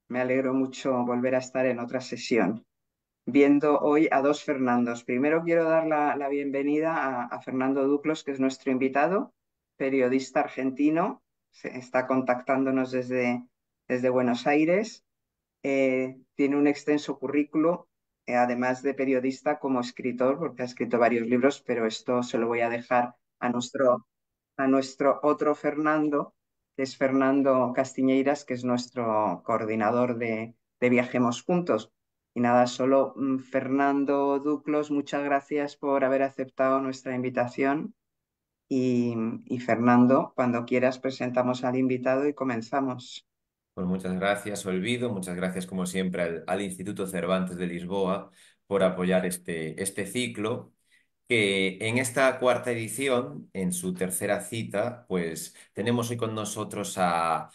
Me alegro mucho volver a estar en otra sesión, viendo hoy a dos Fernandos. Primero quiero dar la bienvenida a Fernando Duclos, que es nuestro invitado, periodista argentino. Está contactándonos desde Buenos Aires. Tiene un extenso currículo, además de periodista como escritor, porque ha escrito varios libros, pero esto se lo voy a dejar a nuestro otro Fernando, que es Fernando Castiñeiras, que es nuestro coordinador de Viajemos Juntos. Y nada, solo Fernando Duclos, muchas gracias por haber aceptado nuestra invitación. Y, y Fernando, cuando quieras, presentamos al invitado y comenzamos. Pues muchas gracias, Olvido. Muchas gracias, como siempre, al Instituto Cervantes de Lisboa por apoyar este ciclo, que en esta cuarta edición, en su tercera cita, pues tenemos hoy con nosotros a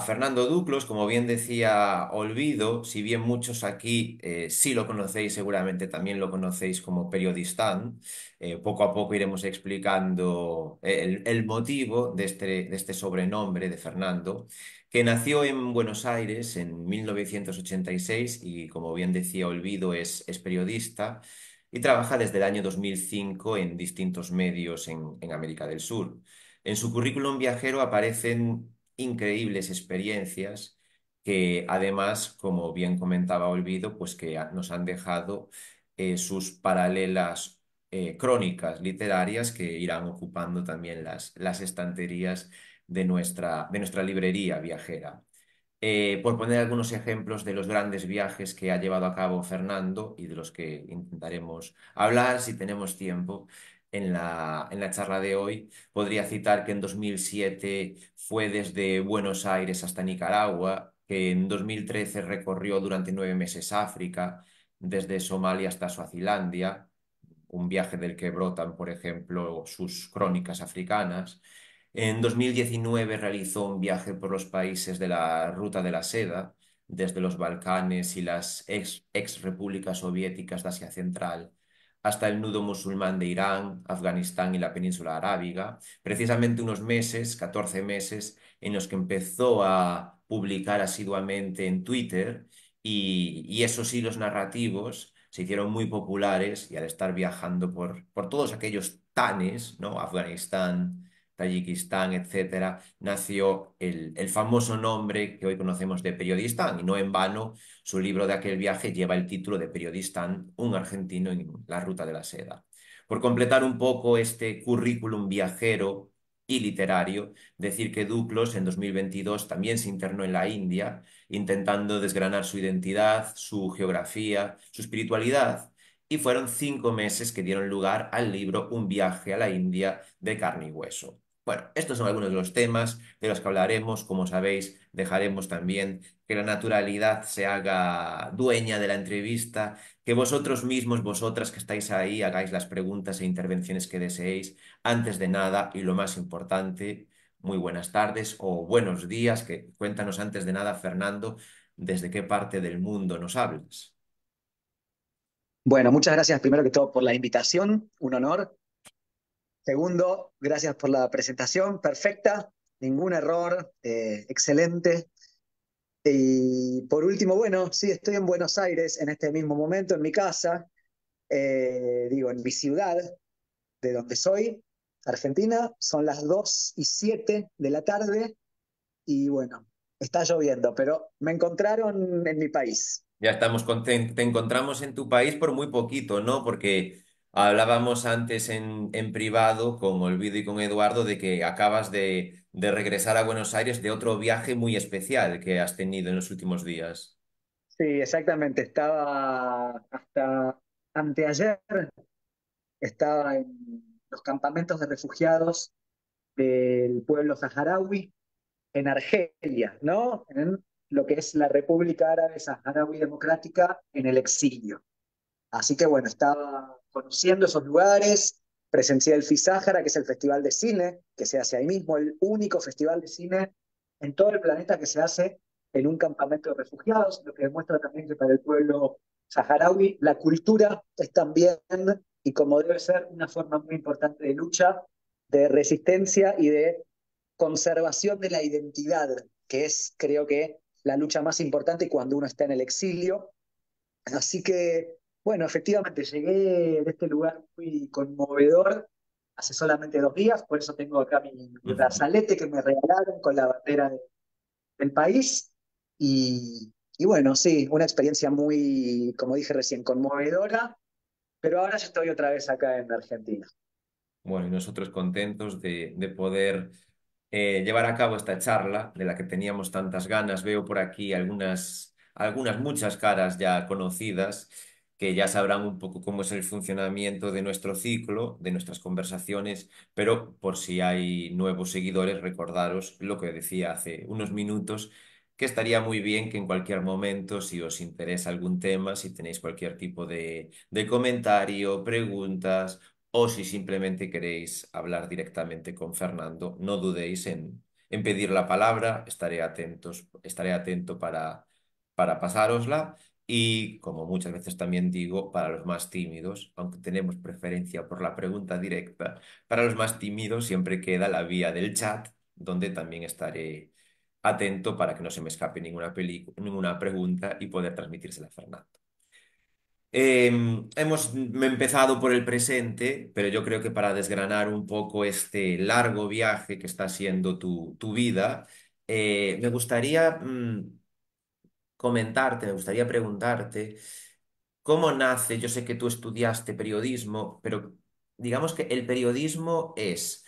Fernando Duclos. Como bien decía Olvido, si bien muchos aquí sí lo conocéis, seguramente también lo conocéis como periodistán. Poco a poco iremos explicando el motivo de este sobrenombre de Fernando, que nació en Buenos Aires en 1986 y, como bien decía Olvido, es periodista y trabaja desde el año 2005 en distintos medios en América del Sur. En su currículum viajero aparecen increíbles experiencias que, además, como bien comentaba Olvido, pues que nos han dejado sus paralelas crónicas literarias que irán ocupando también las estanterías de nuestra librería viajera. Por poner algunos ejemplos de los grandes viajes que ha llevado a cabo Fernando y de los que intentaremos hablar si tenemos tiempo en la charla de hoy, podría citar que en 2007 fue desde Buenos Aires hasta Nicaragua, que en 2013 recorrió durante 9 meses África, desde Somalia hasta Suazilandia, un viaje del que brotan, por ejemplo, sus crónicas africanas. En 2019 realizó un viaje por los países de la Ruta de la Seda, desde los Balcanes y las ex repúblicas soviéticas de Asia Central hasta el nudo musulmán de Irán, Afganistán y la península arábiga. Precisamente unos meses, 14 meses, en los que empezó a publicar asiduamente en Twitter, y esos hilos narrativos se hicieron muy populares, y al estar viajando por todos aquellos tanes, ¿no? Afganistán, Tayikistán, etcétera, nació el famoso nombre que hoy conocemos de Periodistán, y no en vano su libro de aquel viaje lleva el título de Periodistán, un argentino en la Ruta de la Seda. Por completar un poco este currículum viajero y literario, decir que Duclos en 2022 también se internó en la India, intentando desgranar su identidad, su geografía, su espiritualidad, y fueron 5 meses que dieron lugar al libro Un viaje a la India de carne y hueso. Bueno, estos son algunos de los temas de los que hablaremos. Como sabéis, dejaremos también que la naturalidad se haga dueña de la entrevista, que vosotros mismos, vosotras que estáis ahí, hagáis las preguntas e intervenciones que deseéis. Antes de nada, y lo más importante, muy buenas tardes o buenos días, que cuéntanos antes de nada, Fernando, ¿desde qué parte del mundo nos hablas? Bueno, muchas gracias primero que todo por la invitación, un honor. Segundo, gracias por la presentación, perfecta, ningún error, excelente. Y por último, bueno, sí, estoy en Buenos Aires en este mismo momento, en mi casa, digo, en mi ciudad, de donde soy, Argentina, son las 2:07 de la tarde y bueno, está lloviendo, pero me encontraron en mi país. Ya estamos te encontramos en tu país por muy poquito, ¿no? Porque hablábamos antes en privado con Olvido y con Eduardo de que acabas de regresar a Buenos Aires de otro viaje muy especial que has tenido en los últimos días. Sí, exactamente, estaba hasta anteayer. Estaba en los campamentos de refugiados del pueblo saharaui en Argelia, ¿no? En lo que es la República Árabe Saharaui Democrática en el exilio. Así que bueno, estaba conociendo esos lugares, presencié el FISAHARA, que es el festival de cine, que se hace ahí mismo, el único festival de cine en todo el planeta que se hace en un campamento de refugiados, lo que demuestra también que para el pueblo saharaui la cultura es también, y como debe ser, una forma muy importante de lucha, de resistencia y de conservación de la identidad, que es, creo que, la lucha más importante cuando uno está en el exilio. Así que, bueno, efectivamente llegué de este lugar muy conmovedor hace solamente 2 días, por eso tengo acá mi brazalete que me regalaron con la bandera del país. Y bueno, sí, una experiencia muy, como dije recién, conmovedora, pero ahora ya estoy otra vez acá en Argentina. Bueno, y nosotros contentos de poder llevar a cabo esta charla de la que teníamos tantas ganas. Veo por aquí muchas caras ya conocidas que ya sabrán un poco cómo es el funcionamiento de nuestro ciclo, de nuestras conversaciones, pero por si hay nuevos seguidores, recordaros lo que decía hace unos minutos, que estaría muy bien que en cualquier momento, si os interesa algún tema, si tenéis cualquier tipo de comentario, preguntas o si simplemente queréis hablar directamente con Fernando, no dudéis en pedir la palabra, estaré atento para pasárosla. Y como muchas veces también digo, para los más tímidos, aunque tenemos preferencia por la pregunta directa, para los más tímidos siempre queda la vía del chat, donde también estaré atento para que no se me escape ninguna pregunta y poder transmitírsela a Fernando. Hemos empezado por el presente, pero yo creo que para desgranar un poco este largo viaje que está siendo tu vida, me gustaría me gustaría preguntarte cómo nace. Yo sé que tú estudiaste periodismo, pero digamos que el periodismo es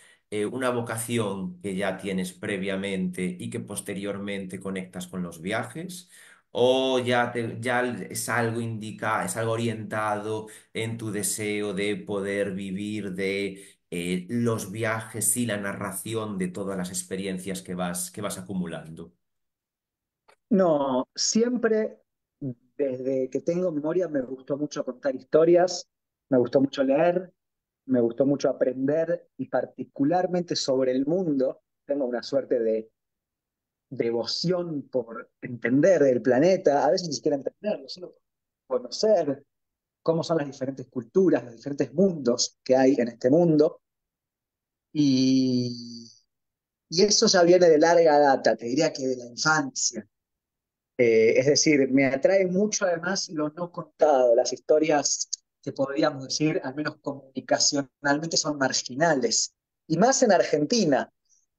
una vocación que ya tienes previamente y que posteriormente conectas con los viajes, o ya es algo es algo orientado en tu deseo de poder vivir de los viajes y la narración de todas las experiencias que vas acumulando. No, siempre, desde que tengo memoria, me gustó mucho contar historias, me gustó mucho leer, me gustó mucho aprender y particularmente sobre el mundo. Tengo una suerte de devoción por entender el planeta, a veces ni siquiera entenderlo, solo conocer cómo son las diferentes culturas, los diferentes mundos que hay en este mundo. Y, y eso ya viene de larga data, te diría que de la infancia. Es decir, me atrae mucho además lo no contado, las historias que podríamos decir, al menos comunicacionalmente, son marginales. Y más en Argentina,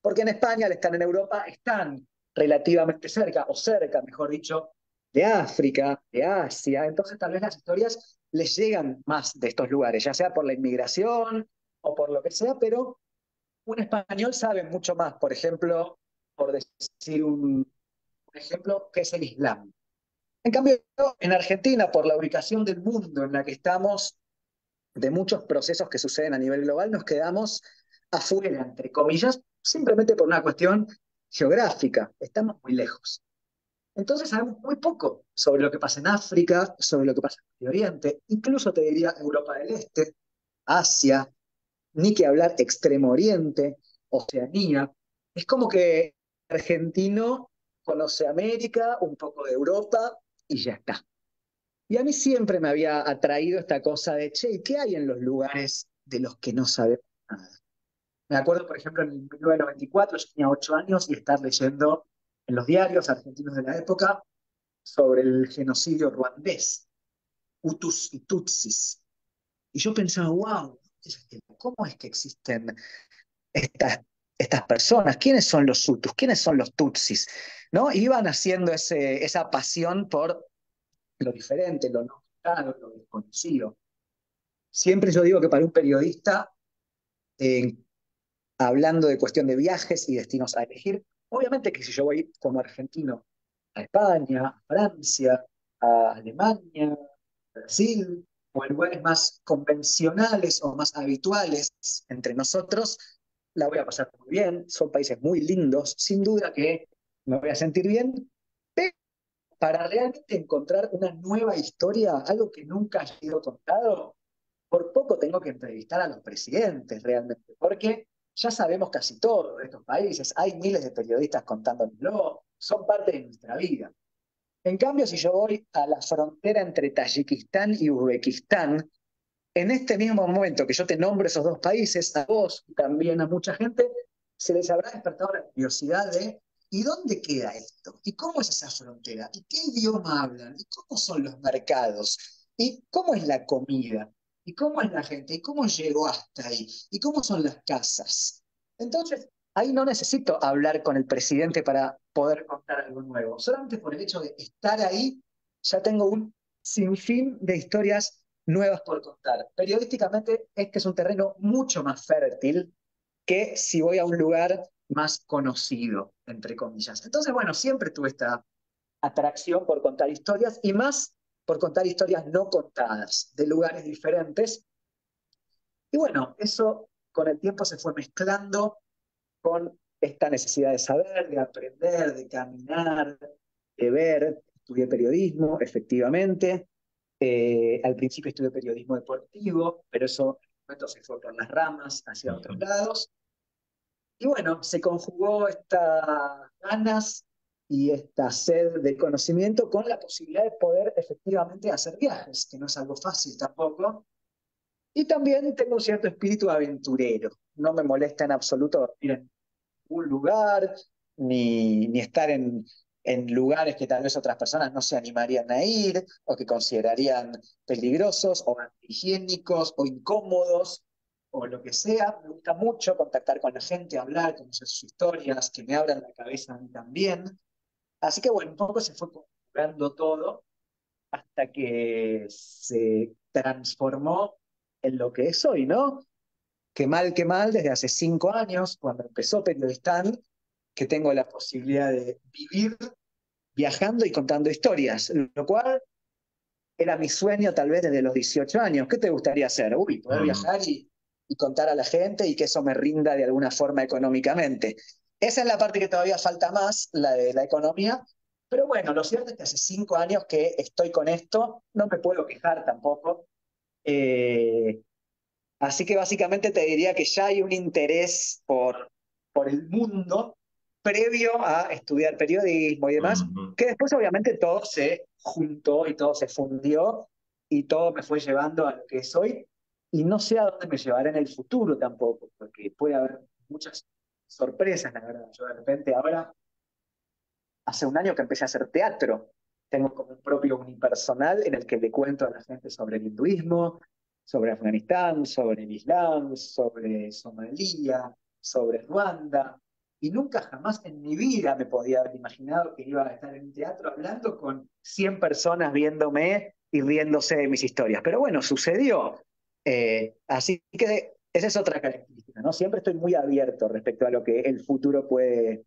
porque en España, al estar en Europa, están relativamente cerca, o cerca, mejor dicho, de África, de Asia. Entonces tal vez las historias les llegan más de estos lugares, ya sea por la inmigración o por lo que sea, pero un español sabe mucho más, por ejemplo, por decir un ejemplo, que es el Islam. En cambio, en Argentina, por la ubicación del mundo en la que estamos, de muchos procesos que suceden a nivel global, nos quedamos afuera, entre comillas, simplemente por una cuestión geográfica. Estamos muy lejos. Entonces sabemos muy poco sobre lo que pasa en África, sobre lo que pasa en Medio Oriente, incluso te diría Europa del Este, Asia, ni que hablar Extremo Oriente, Oceanía. Es como que el argentino conoce América, un poco de Europa y ya está. Y a mí siempre me había atraído esta cosa de, che, ¿qué hay en los lugares de los que no sabemos nada? Me acuerdo, por ejemplo, en 1994, yo tenía 8 años y estar leyendo en los diarios argentinos de la época sobre el genocidio ruandés, Hutus y Tutsis. Y yo pensaba, wow, ¿cómo es que existen estas, estas personas? ¿Quiénes son los Hutus? ¿Quiénes son los Tutsis? ¿No? Y iban haciendo esa pasión por lo diferente, lo no claro, lo desconocido. Siempre yo digo que para un periodista, eh, hablando de cuestión de viajes y destinos a elegir, obviamente que si yo voy como argentino a España, a Francia, a Alemania, a Brasil, o en lugares más convencionales o más habituales entre nosotros, la voy a pasar muy bien, son países muy lindos, sin duda que me voy a sentir bien, pero para realmente encontrar una nueva historia, algo que nunca ha sido contado, por poco tengo que entrevistar a los presidentes realmente, porque ya sabemos casi todo de estos países, hay miles de periodistas contándonoslo, son parte de nuestra vida. En cambio, si yo voy a la frontera entre Tayikistán y Uzbekistán, en este mismo momento que yo te nombro esos dos países, a vos y también a mucha gente, se les habrá despertado la curiosidad de, ¿y dónde queda esto? ¿Y cómo es esa frontera? ¿Y qué idioma hablan? ¿Y cómo son los mercados? ¿Y cómo es la comida? ¿Y cómo es la gente? ¿Y cómo llegó hasta ahí? ¿Y cómo son las casas? Entonces, ahí no necesito hablar con el presidente para poder contar algo nuevo. Solamente por el hecho de estar ahí, ya tengo un sinfín de historias nuevas por contar. Periodísticamente, este es un terreno mucho más fértil que si voy a un lugar más conocido, entre comillas. Entonces, bueno, siempre tuve esta atracción por contar historias y más por contar historias no contadas, de lugares diferentes. Y bueno, eso con el tiempo se fue mezclando con esta necesidad de saber, de aprender, de caminar, de ver. Estudié periodismo, efectivamente. Al principio estudié periodismo deportivo, pero eso en un momento se fue por las ramas hacia otros lados. Y bueno, se conjugó estas ganas y esta sed de conocimiento con la posibilidad de poder efectivamente hacer viajes, que no es algo fácil tampoco. Y también tengo un cierto espíritu aventurero. No me molesta en absoluto ir en un lugar, ni estar en lugares que tal vez otras personas no se animarían a ir o que considerarían peligrosos o antihigiénicos o incómodos o lo que sea. Me gusta mucho contactar con la gente, hablar, conocer sus historias, que me abran la cabeza a mí también. Así que bueno, un poco se fue configurando todo hasta que se transformó en lo que es hoy, ¿no? Qué mal, desde hace 5 años, cuando empezó Periodistán, que tengo la posibilidad de vivir viajando y contando historias, lo cual era mi sueño tal vez desde los 18 años. ¿Qué te gustaría hacer? Uy, poder Mm. viajar y contar a la gente y que eso me rinda de alguna forma económicamente. Esa es la parte que todavía falta más, la de la economía. Pero bueno, lo cierto es que hace 5 años que estoy con esto, no me puedo quejar tampoco. Eh, Así que básicamente te diría que ya hay un interés por el mundo previo a estudiar periodismo y demás, Ujú. que después obviamente todo se juntó y todo se fundió y todo me fue llevando a lo que soy y no sé a dónde me llevará en el futuro tampoco, porque puede haber muchas sorpresas, la verdad. Yo de repente ahora, hace un año que empecé a hacer teatro, tengo como un propio unipersonal en el que le cuento a la gente sobre el hinduismo, sobre Afganistán, sobre el Islam, sobre Somalia, sobre Ruanda. Y nunca jamás en mi vida me podía haber imaginado que iba a estar en un teatro hablando con 100 personas viéndome y riéndose de mis historias. Pero bueno, sucedió. Así que esa es otra característica, ¿no? Siempre estoy muy abierto respecto a lo que el futuro puede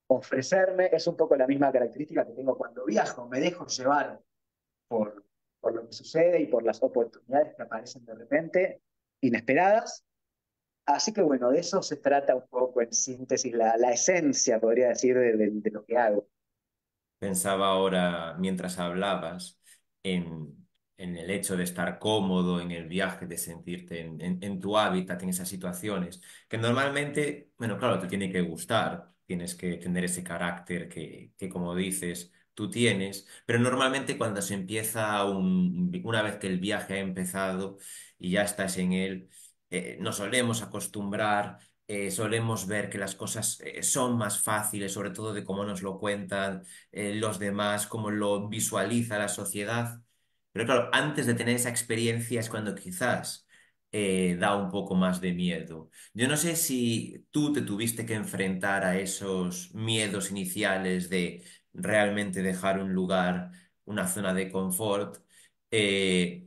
ofrecerme. Es un poco la misma característica que tengo cuando viajo. Me dejo llevar por, por lo que sucede y por las oportunidades que aparecen de repente, inesperadas. Así que bueno, de eso se trata un poco en síntesis, la esencia, podría decir, de lo que hago. Pensaba ahora, mientras hablabas, en el hecho de estar cómodo en el viaje, de sentirte en tu hábitat, en esas situaciones, que normalmente, bueno, claro, te tiene que gustar, tienes que tener ese carácter como dices, tú tienes, pero normalmente cuando se empieza una vez que el viaje ha empezado y ya estás en él, nos solemos acostumbrar. Solemos ver que las cosas son más fáciles, sobre todo de cómo nos lo cuentan los demás, cómo lo visualiza la sociedad. Pero claro, antes de tener esa experiencia es cuando quizás da un poco más de miedo. Yo no sé si tú te tuviste que enfrentar a esos miedos iniciales de realmente dejar un lugar, una zona de confort.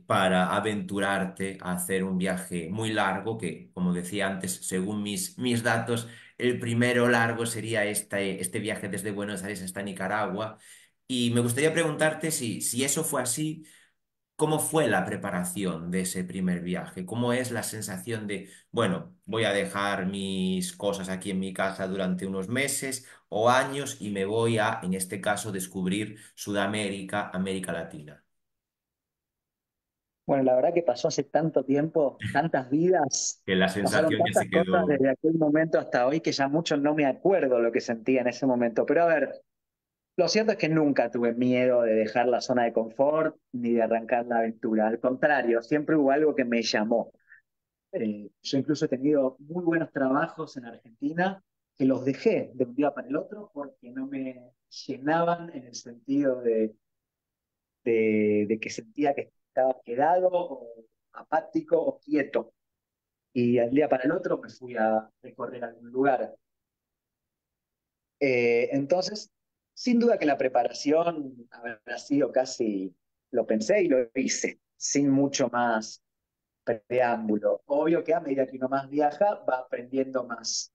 Para aventurarte a hacer un viaje muy largo, que como decía antes, según mis datos, el primero largo sería este viaje desde Buenos Aires hasta Nicaragua. Y me gustaría preguntarte si eso fue así, ¿cómo fue la preparación de ese primer viaje? ¿Cómo es la sensación de, bueno, voy a dejar mis cosas aquí en mi casa durante unos meses o años y me voy a, en este caso, descubrir Sudamérica, América Latina? Bueno, la verdad que pasó hace tanto tiempo, tantas vidas, Que la pasaron sensación ya tantas se cosas quedó. desde aquel momento hasta hoy que ya mucho no me acuerdo lo que sentía en ese momento. Pero a ver, lo cierto es que nunca tuve miedo de dejar la zona de confort ni de arrancar la aventura. Al contrario, siempre hubo algo que me llamó. Yo incluso he tenido muy buenos trabajos en Argentina que los dejé de un día para el otro porque no me llenaban en el sentido de que sentía que estaba quedado o apático o quieto. Y al día para el otro me fui a recorrer algún lugar. Entonces, sin duda que la preparación habrá sido casi, lo pensé y lo hice, sin mucho más preámbulo. Obvio que a medida que uno más viaja, va aprendiendo más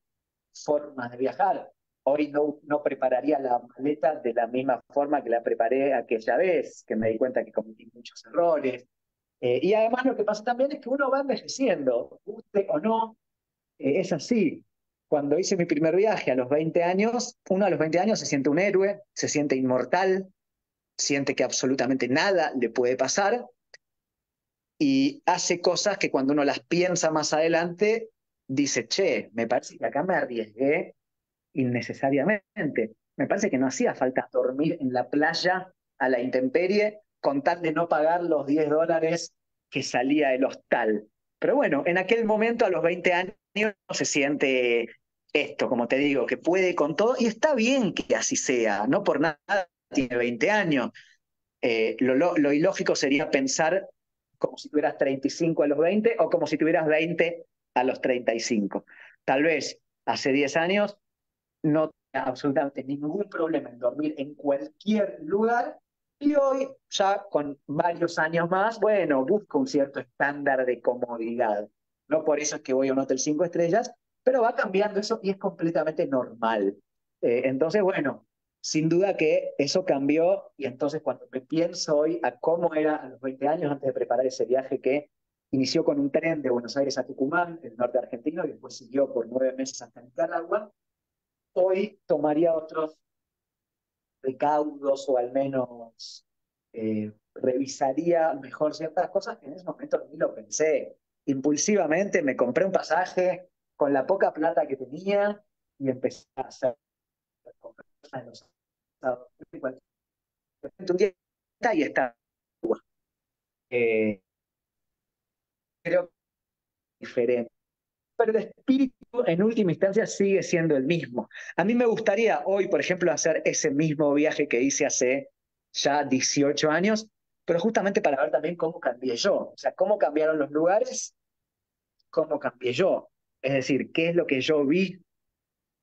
formas de viajar. Hoy no prepararía la maleta de la misma forma que la preparé aquella vez, que me di cuenta que cometí muchos errores. Y además lo que pasa también es que uno va envejeciendo, guste o no, es así. Cuando hice mi primer viaje a los 20 años, uno a los 20 años se siente un héroe, se siente inmortal, siente que absolutamente nada le puede pasar y hace cosas que cuando uno las piensa más adelante, dice, che, me parece que acá me arriesgué innecesariamente. Me parece que no hacía falta dormir en la playa a la intemperie con tal de no pagar los $10 que salía el hostal. Pero bueno, en aquel momento, a los 20 años, se siente esto, como te digo, que puede con todo, y está bien que así sea, no por nada tiene 20 años. Lo ilógico sería pensar como si tuvieras 35 a los 20 o como si tuvieras 20 a los 35. Tal vez hace 10 años no tenía absolutamente ningún problema en dormir en cualquier lugar y hoy, ya con varios años más, bueno, busco un cierto estándar de comodidad. No por eso es que voy a un hotel 5 estrellas, pero va cambiando eso y es completamente normal. Entonces, bueno, sin duda que eso cambió y entonces cuando me pienso hoy a cómo era a los 20 años antes de preparar ese viaje que inició con un tren de Buenos Aires a Tucumán, el norte argentino, y después siguió por 9 meses hasta Nicaragua, hoy tomaría otros recaudos o al menos revisaría mejor ciertas cosas que en ese momento ni lo pensé. Impulsivamente me compré un pasaje con la poca plata que tenía y empecé a hacer compras en los Estados Unidos. Un día y está. Eh, Creo que es diferente. Pero el espíritu en última instancia sigue siendo el mismo. A mí me gustaría hoy, por ejemplo, hacer ese mismo viaje que hice hace ya 18 años, pero justamente para ver también cómo cambié yo, o sea, cómo cambiaron los lugares, cómo cambié yo. Es decir, qué es lo que yo vi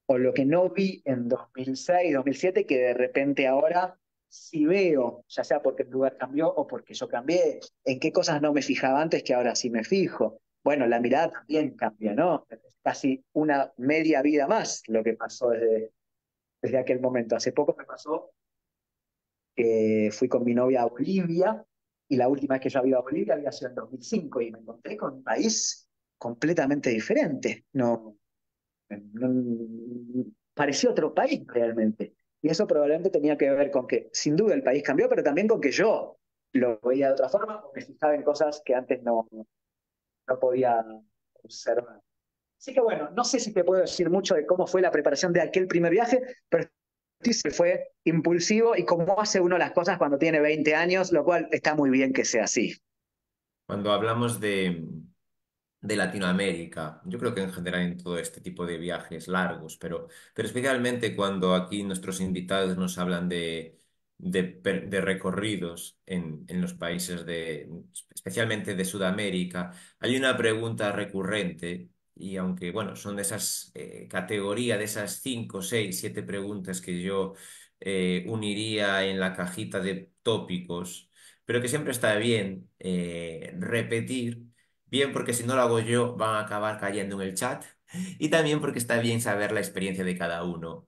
o lo que no vi en 2006, 2007, que de repente ahora sí veo, ya sea porque el lugar cambió o porque yo cambié, en qué cosas no me fijaba antes que ahora sí me fijo. Bueno, la mirada también cambia, ¿no? Es casi una media vida más lo que pasó desde aquel momento. Hace poco me pasó que fui con mi novia a Bolivia y la última vez que yo había ido a Bolivia había sido en 2005 y me encontré con un país completamente diferente. Parecía otro país realmente. Y eso probablemente tenía que ver con que, sin duda, el país cambió, pero también con que yo lo veía de otra forma o me fijaba en cosas que antes no podía observar. Así que bueno, no sé si te puedo decir mucho de cómo fue la preparación de aquel primer viaje, pero sí fue impulsivo y cómo hace uno las cosas cuando tiene 20 años, lo cual está muy bien que sea así. Cuando hablamos de Latinoamérica, yo creo que en general en todo este tipo de viajes largos, pero especialmente cuando aquí nuestros invitados nos hablan de recorridos en los países especialmente de Sudamérica, hay una pregunta recurrente y aunque, bueno, son de esas categorías, de esas 5, 6, 7 preguntas que yo uniría en la cajita de tópicos, pero que siempre está bien repetir. Bien, porque si no lo hago yo, van a acabar cayendo en el chat. Y también porque está bien saber la experiencia de cada uno.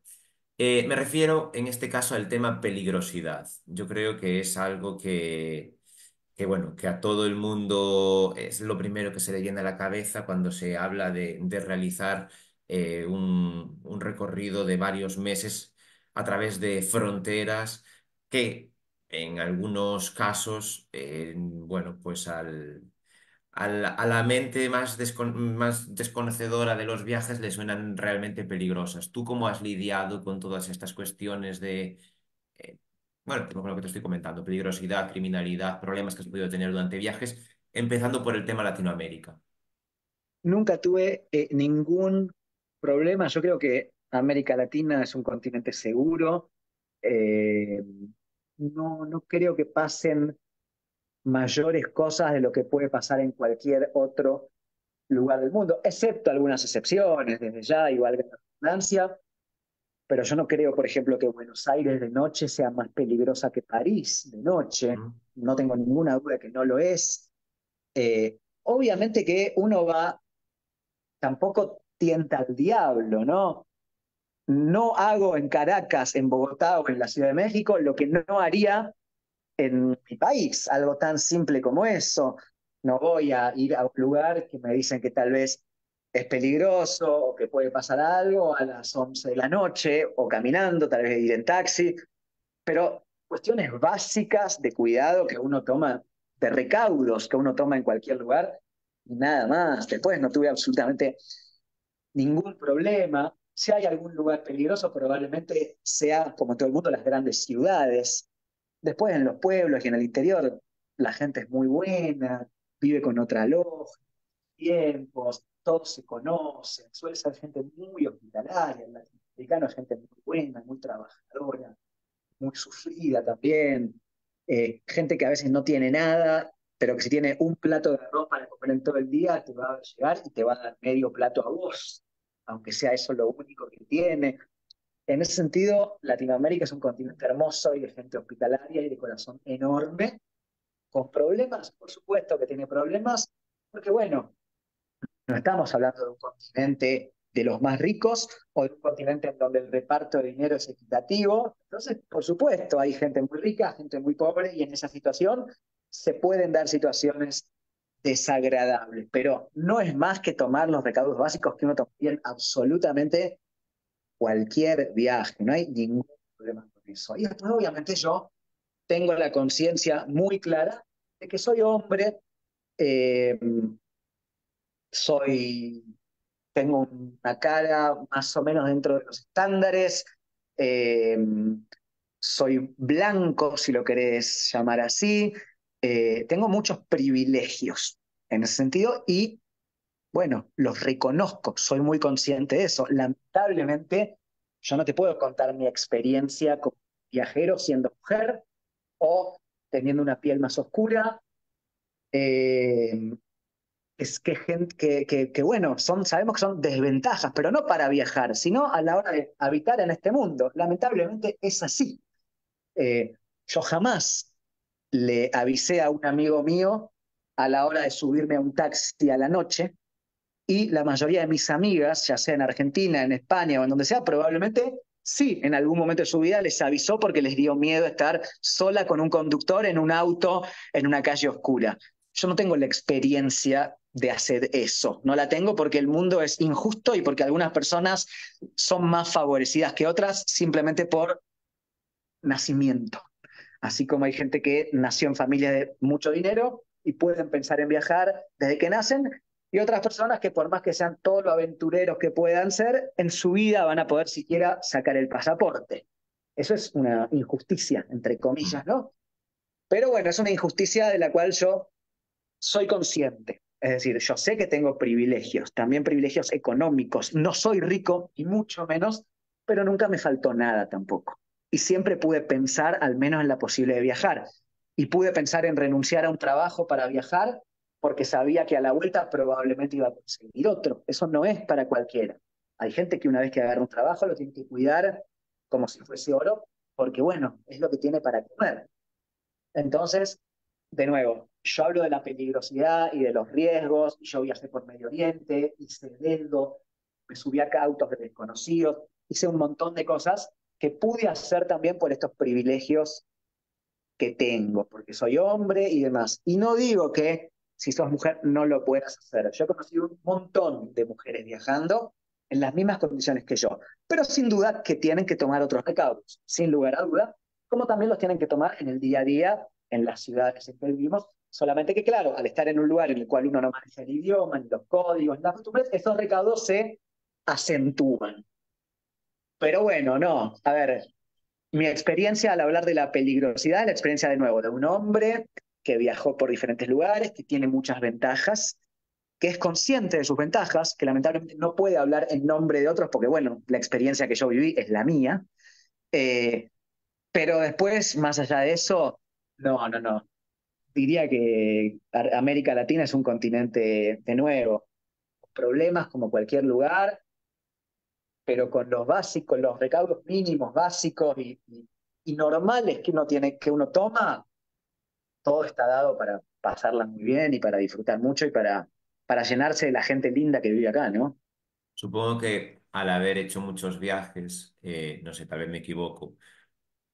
Me refiero en este caso al tema peligrosidad. Yo creo que es algo bueno, que a todo el mundo es lo primero que se le viene a la cabeza cuando se habla de realizar un recorrido de varios meses a través de fronteras que en algunos casos, bueno, pues a la mente más desconocedora de los viajes le suenan realmente peligrosas. ¿Tú cómo has lidiado con todas estas cuestiones eh, bueno, con lo que te estoy comentando, peligrosidad, criminalidad, problemas que has podido tener durante viajes, empezando por el tema Latinoamérica? Nunca tuve ningún problema. Yo creo que América Latina es un continente seguro. Eh, no creo que pasen mayores cosas de lo que puede pasar en cualquier otro lugar del mundo, excepto algunas excepciones, desde ya, igual que la redundancia, pero yo no creo, por ejemplo, que Buenos Aires de noche sea más peligrosa que París de noche, Mm. no tengo ninguna duda que no lo es. Obviamente que uno va, tampoco tienta al diablo, ¿no? No hago en Caracas, en Bogotá o en la Ciudad de México lo que no haría en mi país, algo tan simple como eso. No voy a ir a un lugar que me dicen que tal vez es peligroso o que puede pasar algo a las 11 de la noche o caminando, tal vez ir en taxi, pero cuestiones básicas de cuidado que uno toma, de recaudos que uno toma en cualquier lugar y nada más. Después no tuve absolutamente ningún problema. Si hay algún lugar peligroso, probablemente sea, como todo el mundo, las grandes ciudades. Después en los pueblos y en el interior, la gente es muy buena, vive con otra lógica, tiempos, todos se conocen, suele ser gente muy hospitalaria, el latinoamericano es gente muy buena, muy trabajadora, muy sufrida también, gente que a veces no tiene nada, pero que si tiene un plato de arroz para comer en todo el día, te va a llegar y te va a dar medio plato a vos, aunque sea eso lo único que tiene. En ese sentido, Latinoamérica es un continente hermoso y de gente hospitalaria y de corazón enorme, con problemas, por supuesto que tiene problemas, porque bueno, no estamos hablando de un continente de los más ricos o de un continente en donde el reparto de dinero es equitativo. Entonces, por supuesto, hay gente muy rica, gente muy pobre, y en esa situación se pueden dar situaciones desagradables, pero no es más que tomar los recaudos básicos que uno tomaría en absolutamente cualquier viaje, no hay ningún problema con eso. Y después, obviamente, yo tengo la conciencia muy clara de que soy hombre, eh, soy tengo una cara más o menos dentro de los estándares, eh, soy blanco, si lo querés llamar así, tengo muchos privilegios en ese sentido y bueno, los reconozco, soy muy consciente de eso. Lamentablemente, yo no te puedo contar mi experiencia como viajero siendo mujer o teniendo una piel más oscura. Eh, es que, gente, bueno, sabemos que son desventajas, pero no para viajar, sino a la hora de habitar en este mundo. Lamentablemente es así. Eh, yo jamás le avisé a un amigo mío a la hora de subirme a un taxi a la noche y la mayoría de mis amigas, ya sea en Argentina, en España o en donde sea, probablemente sí, en algún momento de su vida les avisó porque les dio miedo estar sola con un conductor en un auto en una calle oscura. Yo no tengo la experiencia de hacer eso, no la tengo porque el mundo es injusto y porque algunas personas son más favorecidas que otras simplemente por nacimiento. Así como hay gente que nació en familia de mucho dinero y pueden pensar en viajar desde que nacen, y otras personas que por más que sean todos los aventureros que puedan ser, en su vida van a poder siquiera sacar el pasaporte. Eso es una injusticia, entre comillas, ¿no? Pero bueno, es una injusticia de la cual yo soy consciente. Es decir, yo sé que tengo privilegios, también privilegios económicos. No soy rico y mucho menos, pero nunca me faltó nada tampoco. Y siempre pude pensar al menos en la posibilidad de viajar. Y pude pensar en renunciar a un trabajo para viajar porque sabía que a la vuelta probablemente iba a conseguir otro. Eso no es para cualquiera. Hay gente que una vez que agarra un trabajo lo tiene que cuidar como si fuese oro, porque bueno, es lo que tiene para comer. Entonces, de nuevo, yo hablo de la peligrosidad y de los riesgos. Yo viajé por Medio Oriente, hice dedo, me subí a autos de desconocidos, hice un montón de cosas que pude hacer también por estos privilegios que tengo, porque soy hombre y demás. Y no digo que si sos mujer no lo puedas hacer. Yo he conocido un montón de mujeres viajando en las mismas condiciones que yo, pero sin duda que tienen que tomar otros recaudos, sin lugar a duda, como también los tienen que tomar en el día a día, en las ciudades en que vivimos, solamente que claro, al estar en un lugar en el cual uno no maneja el idioma, ni los códigos, ni las costumbres, esos recaudos se acentúan. Pero bueno, no, a ver, mi experiencia al hablar de la peligrosidad, la experiencia de nuevo de un hombre que viajó por diferentes lugares, que tiene muchas ventajas, que es consciente de sus ventajas, que lamentablemente no puede hablar en nombre de otros, porque bueno, la experiencia que yo viví es la mía, eh, pero después, más allá de eso, no. Diría que América Latina es un continente de nuevo, problemas como cualquier lugar, pero con los básicos, los recaudos mínimos básicos y normales que uno tiene, que uno toma, todo está dado para pasarla muy bien y para disfrutar mucho y para llenarse de la gente linda que vive acá, ¿no? Supongo que al haber hecho muchos viajes, no sé, tal vez me equivoco,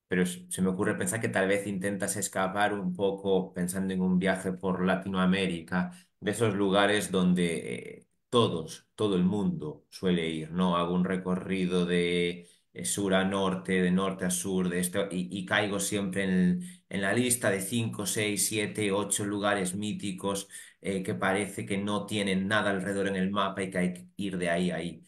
pero se me ocurre pensar que tal vez intentas escapar un poco pensando en un viaje por Latinoamérica, de esos lugares donde todo el mundo suele ir, ¿no? Hago un recorrido de sur a norte, de norte a sur, de esto, y caigo siempre en la lista de 5, 6, 7, 8 lugares míticos que parece que no tienen nada alrededor en el mapa y que hay que ir de ahí a ahí.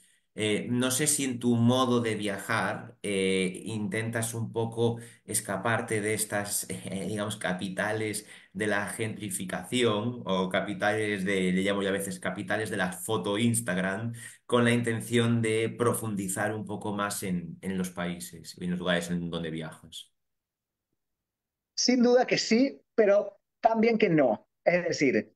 No sé si en tu modo de viajar intentas un poco escaparte de estas, digamos, capitales de la gentrificación o capitales de, le llamo yo a veces capitales de la foto Instagram, con la intención de profundizar un poco más en los países y en los lugares en donde viajas. Sin duda que sí, pero también que no. Es decir,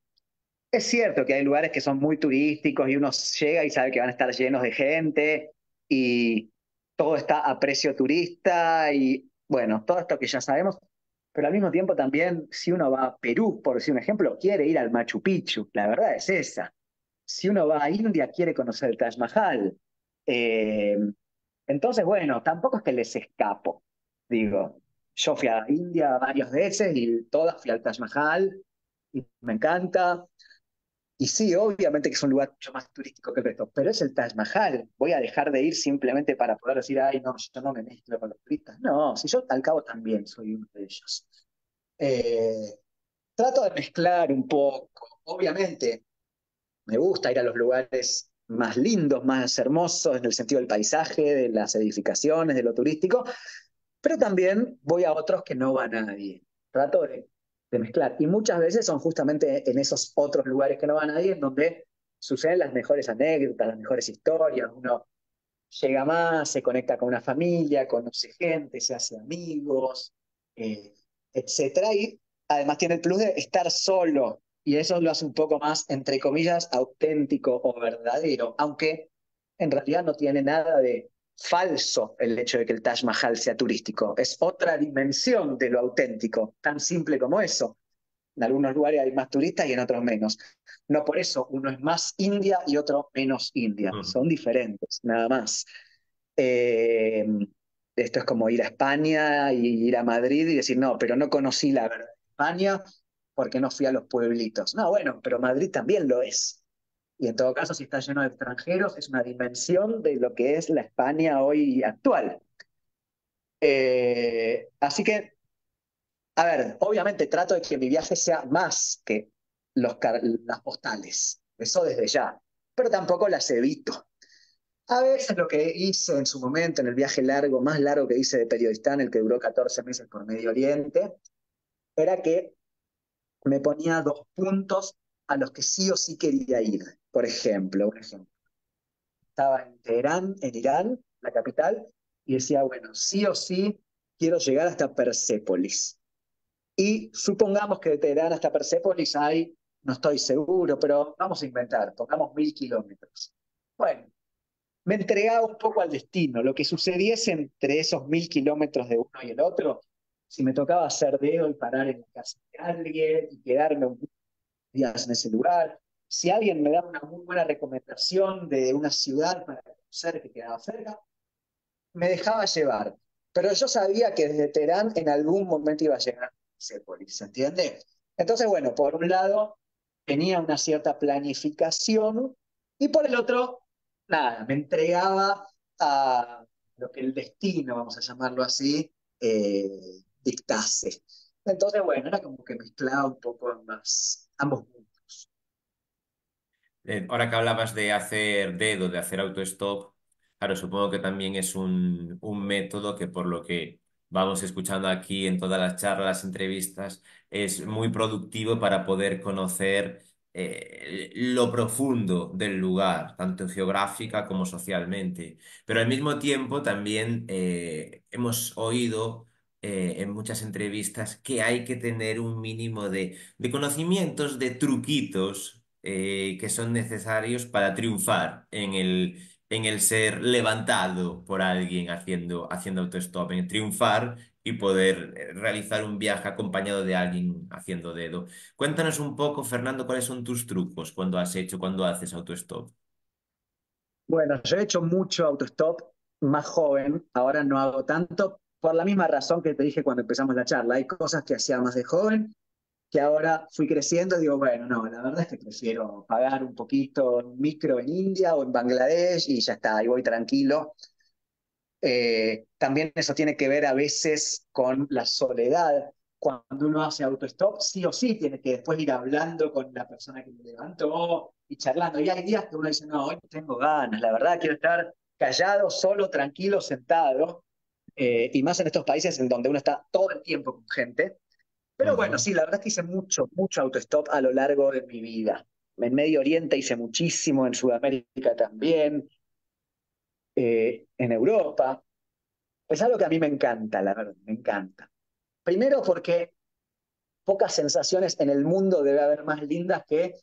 es cierto que hay lugares que son muy turísticos y uno llega y sabe que van a estar llenos de gente y todo está a precio turista y bueno, todo esto que ya sabemos, pero al mismo tiempo también si uno va a Perú, por decir un ejemplo, quiere ir al Machu Picchu, la verdad es esa. Si uno va a India, quiere conocer el Taj Mahal. Eh, entonces, bueno, tampoco es que les escapo. Digo, yo fui a India varias veces y todas fui al Taj Mahal y me encanta. Y sí, obviamente que es un lugar mucho más turístico que el resto, pero es el Taj Mahal. Voy a dejar de ir simplemente para poder decir, ay, no, yo no me mezclo con los turistas. No, si yo al cabo también soy uno de ellos. Eh, Trato de mezclar un poco. Obviamente, me gusta ir a los lugares más lindos, más hermosos en el sentido del paisaje, de las edificaciones, de lo turístico, pero también voy a otros que no va nadie. Trato de mezclar. Y muchas veces son justamente en esos otros lugares que no va nadie en donde suceden las mejores anécdotas, las mejores historias. Uno llega más, se conecta con una familia, conoce gente, se hace amigos, eh, etcétera. Y además tiene el plus de estar solo. Y eso lo hace un poco más, entre comillas, auténtico o verdadero, aunque en realidad no tiene nada de falso el hecho de que el Taj Mahal sea turístico. Es otra dimensión de lo auténtico, tan simple como eso. En algunos lugares hay más turistas y en otros menos. No por eso uno es más India y otro menos India. Ujú. Son diferentes, nada más. Eh, Esto es como ir a España y ir a Madrid y decir, no, pero no conocí la verdad de España porque no fui a los pueblitos. No, bueno, pero Madrid también lo es. Y en todo caso, si está lleno de extranjeros, es una dimensión de lo que es la España hoy actual. Así que a ver, obviamente trato de que mi viaje sea más que las postales, eso desde ya, pero tampoco las evito. A veces lo que hice en su momento, en el viaje largo, más largo que hice de periodista, en el que duró 14 meses por Medio Oriente, era que me ponía dos puntos a los que sí o sí quería ir. Por ejemplo, un ejemplo, estaba en Teherán, en Irán, la capital, y decía, bueno, sí o sí quiero llegar hasta Persépolis. Y supongamos que de Teherán hasta Persépolis hay, no estoy seguro, pero vamos a inventar, pongamos 1000 kilómetros. Bueno, me entregaba un poco al destino, lo que sucediese entre esos 1000 kilómetros de uno y el otro, si me tocaba hacer dedo y parar en la casa de alguien y quedarme un días en ese lugar, si alguien me daba una muy buena recomendación de una ciudad para conocer que quedaba cerca, me dejaba llevar. Pero yo sabía que desde Teherán en algún momento iba a llegar a Persépolis, ¿se entiende? Entonces, bueno, por un lado tenía una cierta planificación y por el otro, nada, me entregaba a lo que el destino, vamos a llamarlo así, dictase. Entonces, bueno, era como que mezclaba un poco ambos mundos. Ahora que hablabas de hacer dedo, de hacer autostop, claro, supongo que también es un método que por lo que vamos escuchando aquí en todas las charlas, las entrevistas, es muy productivo para poder conocer lo profundo del lugar, tanto geográfica como socialmente. Pero al mismo tiempo también hemos oído en muchas entrevistas que hay que tener un mínimo de conocimientos, de truquitos que son necesarios para triunfar en el ser levantado por alguien haciendo autostop, en triunfar y poder realizar un viaje acompañado de alguien haciendo dedo. Cuéntanos un poco, Fernando, cuáles son tus trucos cuando haces autostop. Bueno, yo he hecho mucho autostop más joven, ahora no hago tanto, por la misma razón que te dije cuando empezamos la charla. Hay cosas que hacía más de joven que ahora fui creciendo y digo, bueno, no, la verdad es que prefiero pagar un poquito en micro en India o en Bangladesh y ya está, y voy tranquilo. También eso tiene que ver a veces con la soledad. Cuando uno hace autostop, sí o sí tiene que después ir hablando con la persona que me levantó y charlando. Y hay días que uno dice, no, hoy no tengo ganas, la verdad quiero estar callado, solo, tranquilo, sentado. Y más en estos países en donde uno está todo el tiempo con gente. Pero bueno, Ujú. sí, la verdad es que hice mucho, mucho autostop a lo largo de mi vida. En Medio Oriente hice muchísimo, en Sudamérica también, en Europa. Es algo que a mí me encanta, la verdad, me encanta. Primero porque pocas sensaciones en el mundo debe haber más lindas que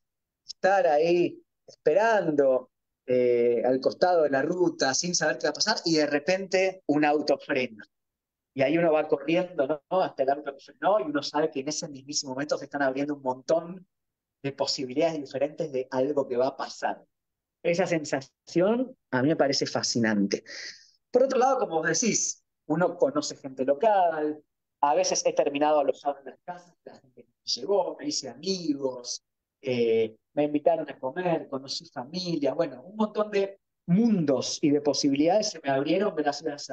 estar ahí esperando al costado de la ruta sin saber qué va a pasar y de repente un auto frena. Y ahí uno va corriendo, ¿no? Hasta el auto que frenó y uno sabe que en ese mismísimo momento se están abriendo un montón de posibilidades diferentes de algo que va a pasar. Esa sensación a mí me parece fascinante. Por otro lado, como vos decís, uno conoce gente local, a veces he terminado alojado en las casas, la gente que me llegó, me hice amigos, me invitaron a comer, conocí familia, bueno, un montón de mundos y de posibilidades se me abrieron gracias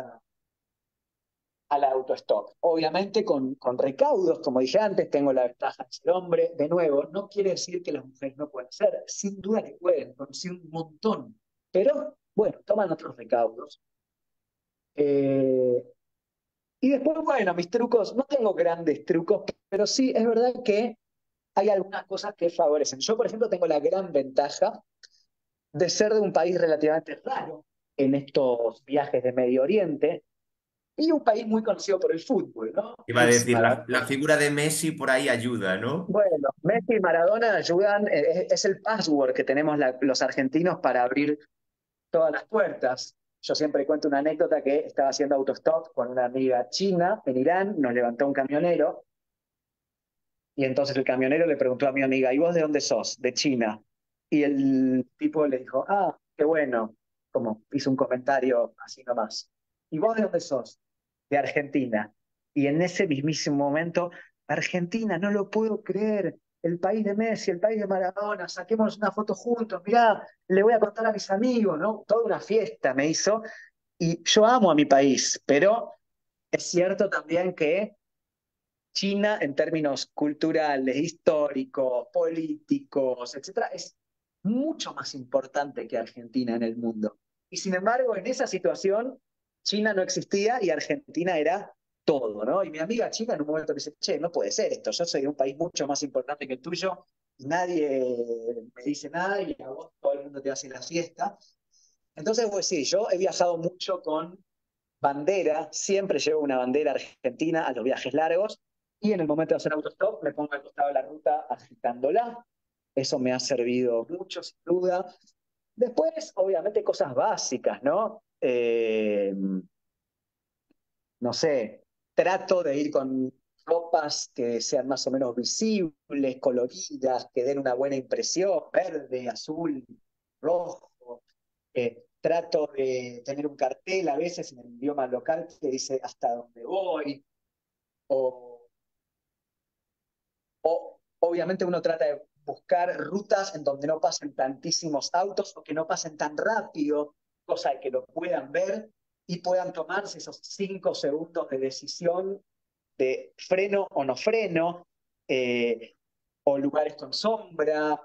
al autostop. Obviamente con recaudos, como dije antes, tengo la ventaja de ser hombre. De nuevo, no quiere decir que las mujeres no pueden ser, sin duda que pueden, conocí un montón, pero bueno, toman otros recaudos. Eh, y después, bueno, mis trucos, no tengo grandes trucos, pero sí es verdad que hay algunas cosas que favorecen. Yo, por ejemplo, tengo la gran ventaja de ser de un país relativamente raro en estos viajes de Medio Oriente y un país muy conocido por el fútbol, ¿no? Iba a Messi, decir, Maradona. la figura de Messi por ahí ayuda, ¿no? Bueno, Messi y Maradona ayudan, es el password que tenemos los argentinos para abrir todas las puertas. Yo siempre cuento una anécdota que estaba haciendo autostop con una amiga china en Irán, nos levantó un camionero y entonces el camionero le preguntó a mi amiga, ¿y vos de dónde sos? De China. Y el tipo le dijo, ah, qué bueno, como hizo un comentario así nomás. ¿Y vos de dónde sos? De Argentina. Y en ese mismísimo momento, Argentina, no lo puedo creer, el país de Messi, el país de Maradona, saquemos una foto juntos, mirá, le voy a contar a mis amigos, ¿no? Toda una fiesta me hizo. Y yo amo a mi país, pero es cierto también que China, en términos culturales, históricos, políticos, etcétera, es mucho más importante que Argentina en el mundo. Y sin embargo, en esa situación, China no existía y Argentina era todo, ¿no? Y mi amiga China en un momento me dice, che, no puede ser esto, yo soy de un país mucho más importante que el tuyo, nadie me dice nada y a vos todo el mundo te hace la fiesta. Entonces, pues sí, yo he viajado mucho con bandera, siempre llevo una bandera argentina a los viajes largos y en el momento de hacer autostop me pongo al costado de la ruta agitándola. Eso me ha servido mucho, sin duda. Después, obviamente, cosas básicas, ¿no? No sé, trato de ir con ropas que sean más o menos visibles, coloridas, que den una buena impresión, verde, azul, rojo. Trato de tener un cartel a veces en el idioma local que dice hasta dónde voy, o, o obviamente uno trata de buscar rutas en donde no pasen tantísimos autos o que no pasen tan rápido, cosa de que lo puedan ver y puedan tomarse esos 5 segundos de decisión de freno o no freno, eh, o lugares con sombra,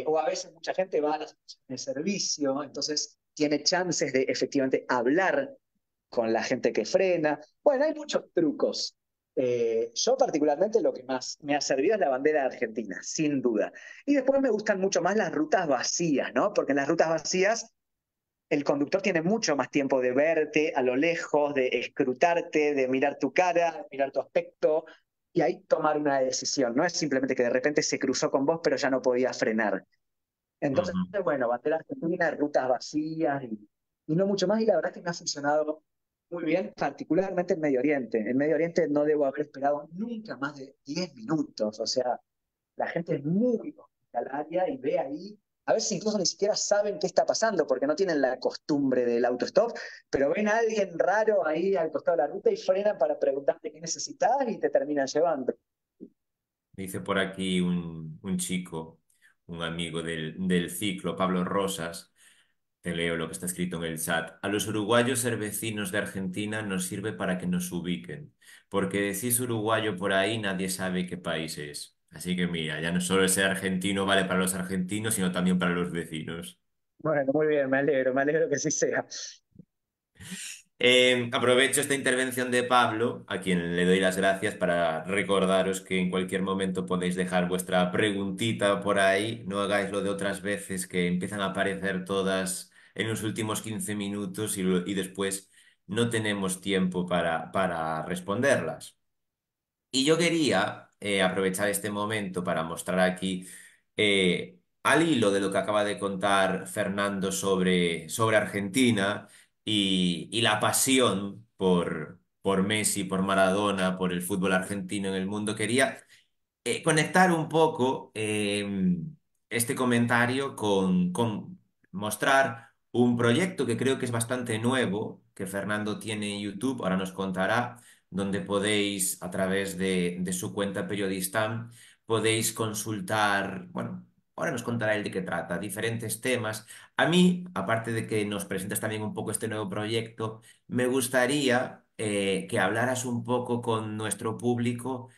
o a veces mucha gente va a las estaciones de servicio, entonces tiene chances de efectivamente hablar con la gente que frena. Bueno, hay muchos trucos. Yo particularmente lo que más me ha servido es la bandera de Argentina, sin duda. Y después me gustan mucho más las rutas vacías, ¿no? Porque en las rutas vacías el conductor tiene mucho más tiempo de verte a lo lejos, de escrutarte, de mirar tu cara, mirar tu aspecto y ahí tomar una decisión. No es simplemente que de repente se cruzó con vos, pero ya no podía frenar. Entonces, Ujú. bueno, bandera argentina, rutas vacías y no mucho más. Y la verdad es que me ha funcionado muy bien, particularmente en Medio Oriente. En Medio Oriente no debo haber esperado nunca más de 10 minutos. O sea, la gente es muy hospitalaria y ve ahí, a veces incluso ni siquiera saben qué está pasando porque no tienen la costumbre del autostop, pero ven a alguien raro ahí al costado de la ruta y frenan para preguntarte qué necesitas y te terminan llevando. Dice por aquí un chico, un amigo del ciclo, Pablo Rosas. Te leo lo que está escrito en el chat. A los uruguayos ser vecinos de Argentina nos sirve para que nos ubiquen, porque decís uruguayo por ahí nadie sabe qué país es. Así que mira, ya no solo ser argentino vale para los argentinos, sino también para los vecinos. Bueno, muy bien, me alegro que sí sea. Aprovecho esta intervención de Pablo, a quien le doy las gracias, para recordaros que en cualquier momento podéis dejar vuestra preguntita por ahí. No hagáis lo de otras veces que empiezan a aparecer todas en los últimos 15 minutos y después no tenemos tiempo para responderlas. Y yo quería aprovechar este momento para mostrar aquí, al hilo de lo que acaba de contar Fernando sobre Argentina y la pasión por Messi, por Maradona, por el fútbol argentino en el mundo, quería conectar un poco este comentario con mostrar un proyecto que creo que es bastante nuevo, que Fernando tiene en YouTube, ahora nos contará, donde podéis, a través de su cuenta Periodistam, podéis consultar, bueno, ahora nos contará él de qué trata, diferentes temas. A mí, aparte de que nos presentas también un poco este nuevo proyecto, me gustaría que hablaras un poco con nuestro público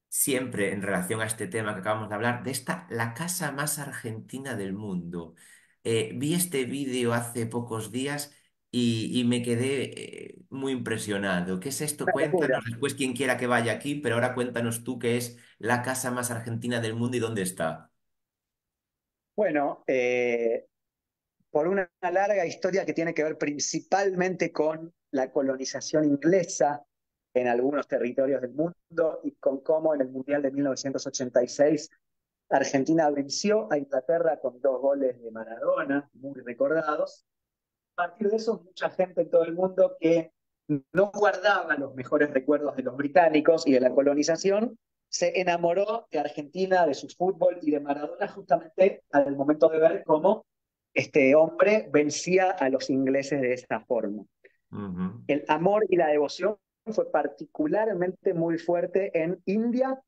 siempre en relación a este tema que acabamos de hablar, de esta, la casa más argentina del mundo. Vi este vídeo hace pocos días y me quedé muy impresionado. ¿Qué es esto? Una locura. Cuéntanos después quien quiera que vaya aquí, pero ahora cuéntanos tú qué es la casa más argentina del mundo y dónde está. Bueno, por una larga historia que tiene que ver principalmente con la colonización inglesa en algunos territorios del mundo y con cómo en el Mundial de 1986 Argentina venció a Inglaterra con 2 goles de Maradona, muy recordados. A partir de eso, mucha gente en todo el mundo que no guardaba los mejores recuerdos de los británicos y de la colonización, se enamoró de Argentina, de su fútbol y de Maradona justamente al momento de ver cómo este hombre vencía a los ingleses de esta forma. Ujú, El amor y la devoción fue particularmente muy fuerte en India,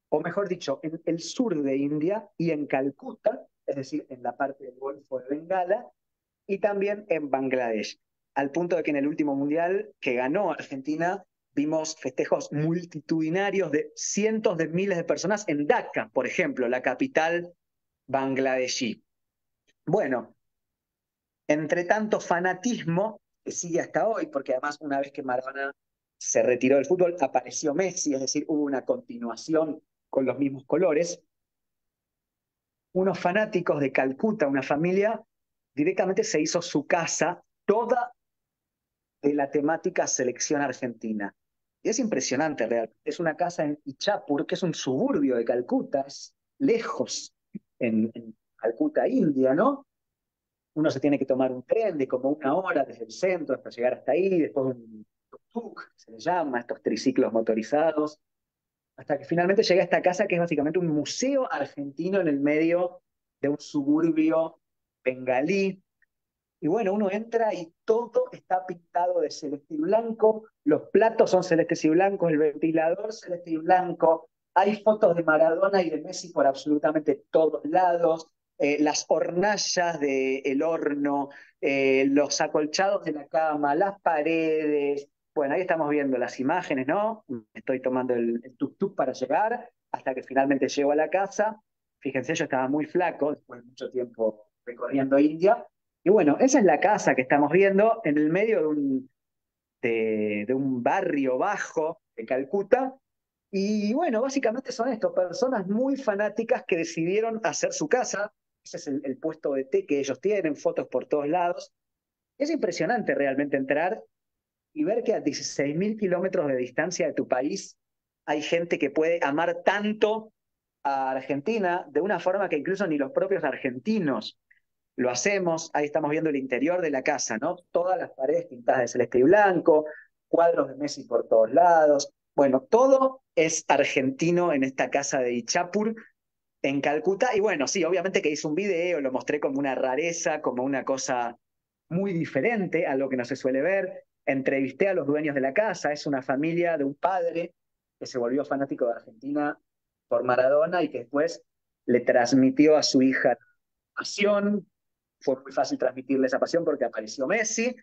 o mejor dicho, en el sur de India y en Calcuta, es decir, en la parte del Golfo de Bengala, y también en Bangladesh, al punto de que en el último mundial que ganó Argentina vimos festejos multitudinarios de cientos de miles de personas en Dhaka, por ejemplo, la capital bangladesí. Bueno, entre tanto fanatismo que sigue hasta hoy, porque además una vez que Maradona se retiró del fútbol, apareció Messi, es decir, hubo una continuación con los mismos colores, unos fanáticos de Calcuta, una familia, directamente se hizo su casa toda de la temática selección argentina. Y es impresionante realmente. Es una casa en Ichapur, que es un suburbio de Calcuta, es lejos en Calcuta, India, ¿no? Uno se tiene que tomar un tren de como 1 hora desde el centro hasta llegar hasta ahí, después un tuk-tuk, se le llama, estos triciclos motorizados, hasta que finalmente llegué a esta casa que es básicamente un museo argentino en el medio de un suburbio bengalí, y bueno, uno entra y todo está pintado de celeste y blanco, los platos son celestes y blancos, el ventilador celeste y blanco, hay fotos de Maradona y de Messi por absolutamente todos lados, las hornallas del horno, los acolchados de la cama, las paredes. Bueno, ahí estamos viendo las imágenes, ¿no? Estoy tomando el tuk-tuk para llegar hasta que finalmente llego a la casa. Fíjense, yo estaba muy flaco después de mucho tiempo recorriendo India y bueno, esa es la casa que estamos viendo en el medio de un barrio bajo, de Calcuta. Y bueno, básicamente son esto, personas muy fanáticas que decidieron hacer su casa. Ese es el puesto de té que ellos tienen, fotos por todos lados. Es impresionante realmente entrar y ver que a 16.000 kilómetros de distancia de tu país hay gente que puede amar tanto a Argentina de una forma que incluso ni los propios argentinos lo hacemos. Ahí estamos viendo el interior de la casa, ¿no? Todas las paredes pintadas de celeste y blanco, cuadros de Messi por todos lados. Bueno, todo es argentino en esta casa de Ichapur, en Calcuta. Y bueno, sí, obviamente que hice un video, lo mostré como una rareza, como una cosa muy diferente a lo que no se suele ver. Entrevisté a los dueños de la casa, es una familia de un padre que se volvió fanático de Argentina por Maradona y que después le transmitió a su hija la pasión. Fue muy fácil transmitirle esa pasión porque apareció Messi.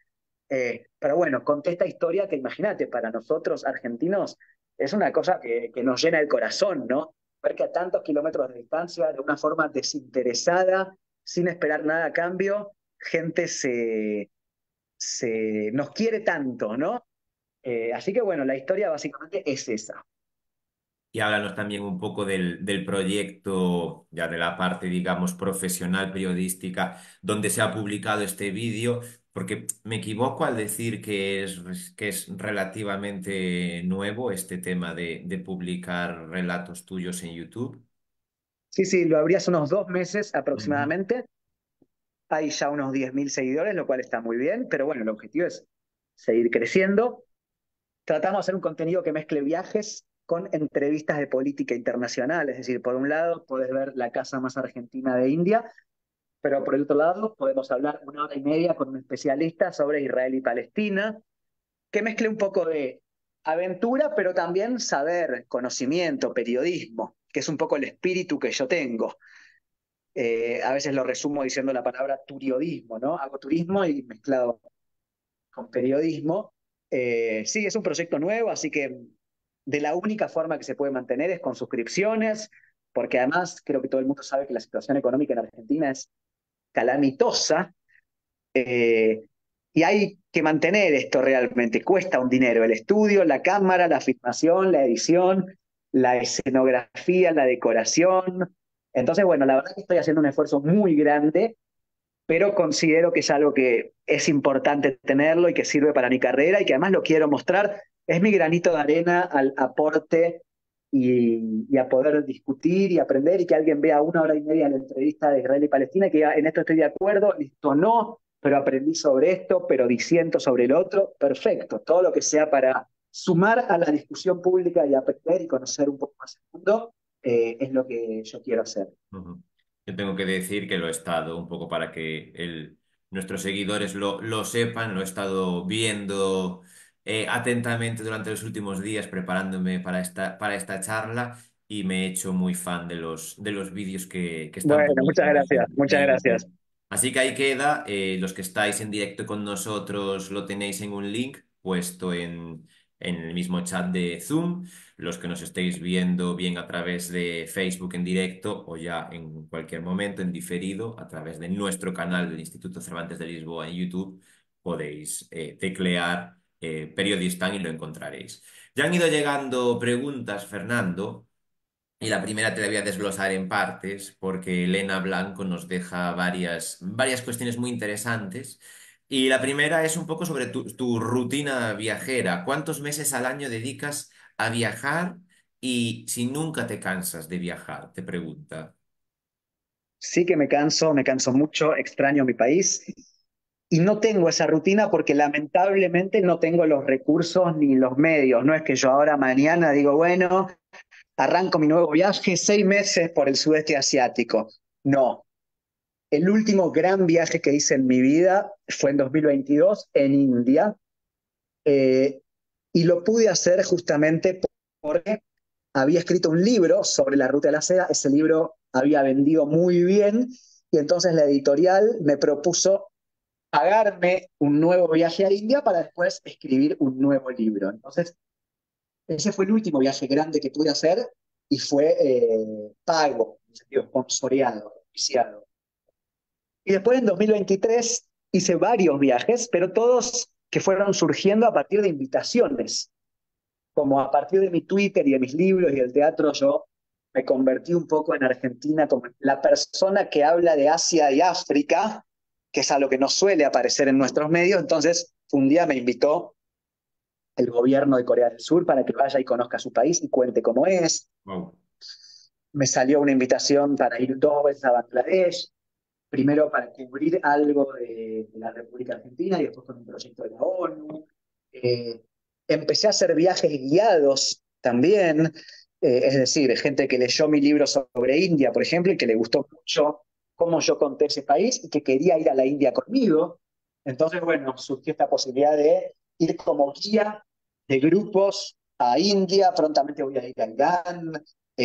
Pero bueno, conté esta historia que imagínate, para nosotros argentinos es una cosa que nos llena el corazón, ¿no? Ver que a tantos kilómetros de distancia, de una forma desinteresada, sin esperar nada a cambio, gente nos quiere tanto, ¿no? Así que bueno, la historia básicamente es esa. Y háblanos también un poco del proyecto, ya de la parte, digamos, profesional, periodística, donde se ha publicado este vídeo, porque me equivoco al decir que es relativamente nuevo este tema de publicar relatos tuyos en YouTube. Sí, sí, lo abrí hace unos 2 meses Ujú. aproximadamente. Hay ya unos 10.000 seguidores, lo cual está muy bien, pero bueno, el objetivo es seguir creciendo. Tratamos de hacer un contenido que mezcle viajes con entrevistas de política internacional, es decir, por un lado podés ver la casa más argentina de India, pero por el otro lado podemos hablar 1 hora y media con un especialista sobre Israel y Palestina, que mezcle un poco de aventura, pero también saber, conocimiento, periodismo, que es un poco el espíritu que yo tengo. A veces lo resumo diciendo la palabra turiodismo, ¿no? Hago turismo y mezclado con periodismo. Sí, es un proyecto nuevo, así que de la única forma que se puede mantener es con suscripciones, porque además creo que todo el mundo sabe que la situación económica en Argentina es calamitosa, eh, y hay que mantener esto realmente. Cuesta un dinero, el estudio, la cámara, la filmación, la edición, la escenografía, la decoración. Entonces, bueno, la verdad que estoy haciendo un esfuerzo muy grande, pero considero que es algo que es importante tenerlo y que sirve para mi carrera y que además lo quiero mostrar. Es mi granito de arena al aporte y a poder discutir y aprender y que alguien vea 1 hora y media la entrevista de Israel y Palestina y que diga, en esto estoy de acuerdo, listo, no, pero aprendí sobre esto, pero disiento sobre el otro. Perfecto, todo lo que sea para sumar a la discusión pública y aprender y conocer un poco más el mundo, es lo que yo quiero hacer. Ujú. Yo tengo que decir que lo he estado, un poco para que nuestros seguidores lo sepan, lo he estado viendo atentamente durante los últimos días preparándome para esta charla y me he hecho muy fan de los vídeos que están Bueno, muchas publicados gracias, muchas en YouTube. gracias. Así que ahí queda, los que estáis en directo con nosotros lo tenéis en un link puesto en el mismo chat de Zoom. Los que nos estéis viendo bien a través de Facebook en directo o ya en cualquier momento en diferido a través de nuestro canal del Instituto Cervantes de Lisboa en YouTube, podéis teclear Periodistan y lo encontraréis. Ya han ido llegando preguntas, Fernando. Y la primera te la voy a desglosar en partes porque Elena Blanco nos deja varias cuestiones muy interesantes. Y la primera es un poco sobre tu rutina viajera. ¿Cuántos meses al año dedicas a viajar y si nunca te cansas de viajar? Te pregunta. Sí que me canso mucho, extraño mi país y no tengo esa rutina porque lamentablemente no tengo los recursos ni los medios. No es que yo ahora mañana digo, bueno, arranco mi nuevo viaje, 6 meses por el sudeste asiático. No, el último gran viaje que hice en mi vida fue en 2022 en India, eh, y lo pude hacer justamente porque había escrito un libro sobre la ruta de la seda. Ese libro había vendido muy bien y entonces la editorial me propuso pagarme un nuevo viaje a India para después escribir un nuevo libro. Entonces, ese fue el último viaje grande que pude hacer y fue pago, en sentido, sponsoreado, oficiado. Y después en 2023 hice varios viajes, pero todos que fueron surgiendo a partir de invitaciones. como a partir de mi Twitter y de mis libros y el teatro, yo me convertí un poco en Argentina como la persona que habla de Asia y África, que es algo que no suele aparecer en nuestros medios. Entonces, un día me invitó el gobierno de Corea del Sur para que vaya y conozca su país y cuente cómo es. Wow. Me salió una invitación para ir 2 veces a Bangladesh, primero para cubrir algo de la República Argentina y después con un proyecto de la ONU. Eh, Empecé a hacer viajes guiados también, es decir, gente que leyó mi libro sobre India, por ejemplo, y que le gustó mucho cómo yo conté ese país y que quería ir a la India conmigo. Entonces, bueno, surgió esta posibilidad de ir como guía de grupos a India, prontamente voy a ir a Irán,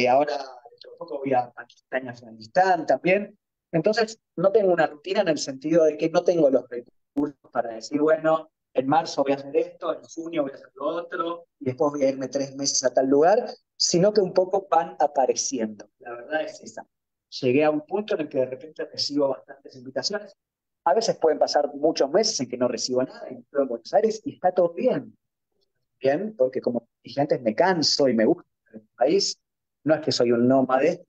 ahora dentro de poco voy a Pakistán y Afganistán también. Entonces, no tengo una rutina en el sentido de que no tengo los recursos para decir, bueno, en marzo voy a hacer esto, en junio voy a hacer lo otro, y después voy a irme 3 meses a tal lugar, sino que un poco van apareciendo. La verdad es esa. Llegué a un punto en el que de repente recibo bastantes invitaciones. A veces pueden pasar muchos meses en que no recibo nada, y estoy en Buenos Aires y está todo bien. Bien, porque como dije antes, me canso y me gusta el país. No es que soy un nómade,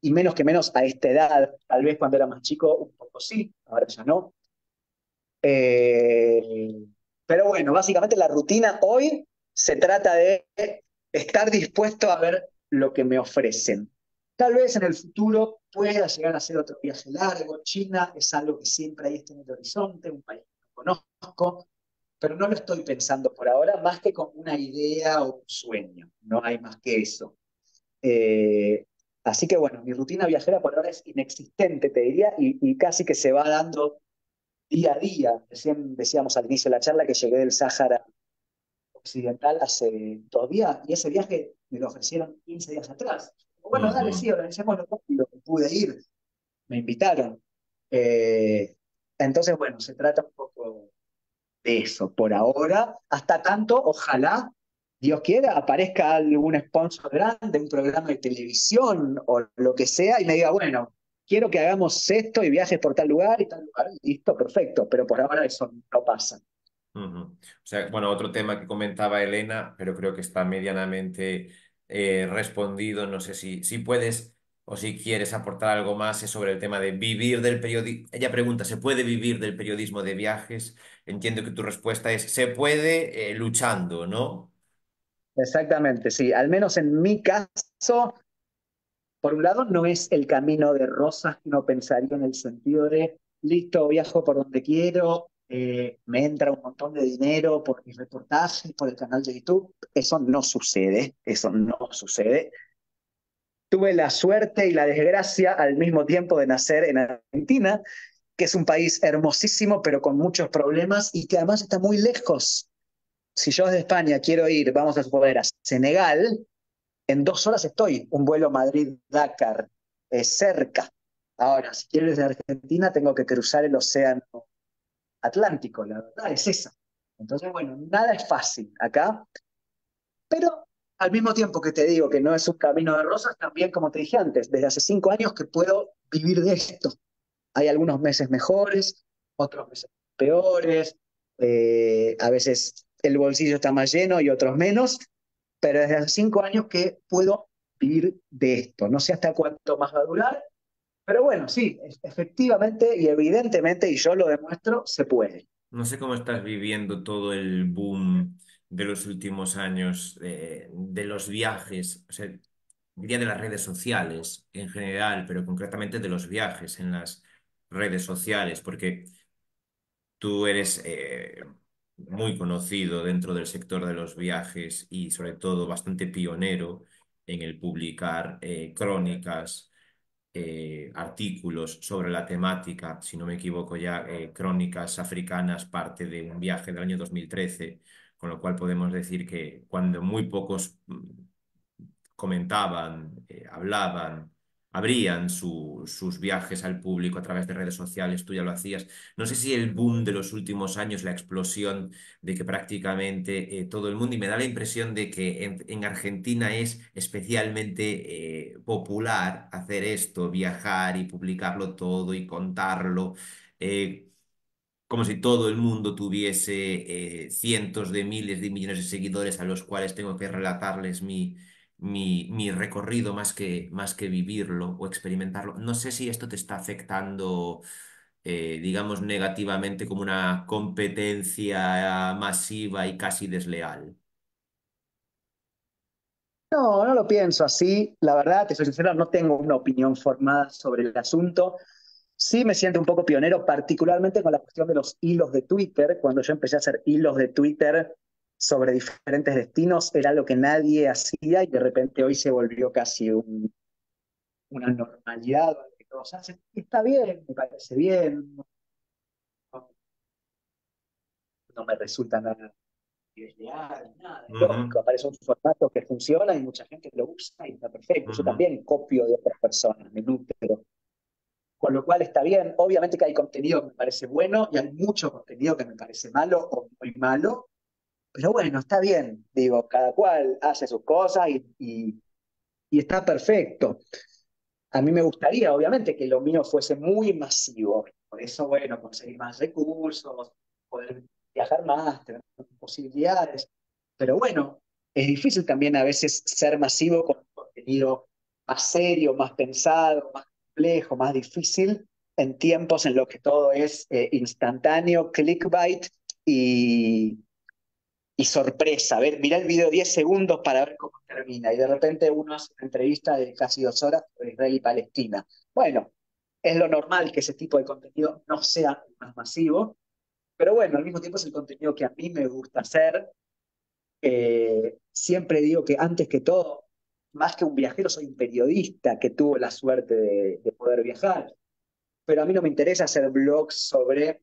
y menos que menos a esta edad, tal vez cuando era más chico, un poco sí, ahora ya no. Eh, pero bueno, básicamente la rutina hoy se trata de estar dispuesto a ver lo que me ofrecen. Tal vez en el futuro pueda llegar a hacer otro viaje largo. China es algo que siempre ahí está en el horizonte, un país que no conozco, pero no lo estoy pensando por ahora, más que como una idea o un sueño. No hay más que eso. Eh, Así que bueno, mi rutina viajera por ahora es inexistente, te diría, y casi que se va dando día a día. Recién decíamos al inicio de la charla que llegué del Sáhara Occidental hace 2 días y ese viaje me lo ofrecieron 15 días atrás. Bueno, dale, Ujú. sí, organizémoslo rápido, pude ir, me invitaron. Eh, entonces, bueno, se trata un poco de eso por ahora, hasta tanto, ojalá, Dios quiera, aparezca algún sponsor grande, un programa de televisión o lo que sea, y me diga, bueno, quiero que hagamos esto y viajes por tal lugar y tal lugar, listo, perfecto, pero por ahora eso no pasa. Ujú. O sea, bueno, otro tema que comentaba Elena, pero creo que está medianamente respondido. No sé si puedes o si quieres aportar algo más, es sobre el tema de vivir del periodismo. Ella pregunta, ¿se puede vivir del periodismo de viajes? Entiendo que tu respuesta es, se puede luchando, ¿no? Exactamente, sí, al menos en mi caso, por un lado, no es el camino de rosas que uno pensaría en el sentido de, listo, viajo por donde quiero, me entra un montón de dinero por mis reportajes, por el canal de YouTube. Eso no sucede, eso no sucede. Tuve la suerte y la desgracia al mismo tiempo de nacer en Argentina, que es un país hermosísimo, pero con muchos problemas y que además está muy lejos. Si yo desde España quiero ir, vamos a suponer, a Senegal, en 2 horas estoy, un vuelo Madrid-Dakar, es cerca. Ahora, si quiero ir desde Argentina, tengo que cruzar el océano Atlántico, la verdad es esa. Entonces, bueno, nada es fácil acá, pero al mismo tiempo que te digo que no es un camino de rosas, también, como te dije antes, desde hace 5 años que puedo vivir de esto. Hay algunos meses mejores, otros meses peores, a veces el bolsillo está más lleno y otros menos, pero desde hace 5 años que puedo vivir de esto. No sé hasta cuánto más va a durar, pero bueno, sí, efectivamente y evidentemente, y yo lo demuestro, se puede. No sé cómo estás viviendo todo el boom de los últimos años de los viajes, o sea, diría de las redes sociales en general, pero concretamente de los viajes en las redes sociales, porque tú eres muy conocido dentro del sector de los viajes y sobre todo bastante pionero en el publicar crónicas, artículos sobre la temática, si no me equivoco ya, crónicas africanas, parte de un viaje del año 2013, con lo cual podemos decir que cuando muy pocos comentaban, hablaban, abrían sus viajes al público a través de redes sociales, tú ya lo hacías. No sé si el boom de los últimos años, la explosión de que prácticamente todo el mundo, y me da la impresión de que en Argentina es especialmente popular hacer esto, viajar y publicarlo todo y contarlo. como si todo el mundo tuviese cientos de miles de millones de seguidores a los cuales tengo que relatarles mi recorrido más que vivirlo o experimentarlo. No sé si esto te está afectando, digamos, negativamente como una competencia masiva y casi desleal. No, no lo pienso así. La verdad, te soy sincero, no tengo una opinión formada sobre el asunto. Sí me siento un poco pionero, particularmente con la cuestión de los hilos de Twitter. Cuando yo empecé a hacer hilos de Twitter sobre diferentes destinos, era lo que nadie hacía y de repente hoy se volvió casi una normalidad lo que todos hacen. Y está bien, me parece bien, no, no me resulta nada desleal, nada, es lógico, Ujú, aparece un formato que funciona y mucha gente lo usa y está perfecto. Yo ujú, también copio de otras personas, me nutro. Con lo cual está bien. Obviamente que hay contenido que me parece bueno y hay mucho contenido que me parece malo o muy malo, pero bueno, está bien. Digo, cada cual hace sus cosas y está perfecto. A mí me gustaría, obviamente, que lo mío fuese muy masivo. Por eso, bueno, conseguir más recursos, poder viajar más, tener más posibilidades. Pero bueno, es difícil también a veces ser masivo con un contenido más serio, más pensado, más complejo, más difícil, en tiempos en los que todo es instantáneo, clickbait y, y sorpresa. A ver, mirá el video 10 segundos para ver cómo termina. Y de repente uno hace una entrevista de casi 2 horas sobre Israel y Palestina. Bueno, es lo normal que ese tipo de contenido no sea más masivo, pero bueno, al mismo tiempo es el contenido que a mí me gusta hacer. Siempre digo que antes que todo, más que un viajero, soy un periodista que tuvo la suerte de poder viajar. Pero a mí no me interesa hacer blogs sobre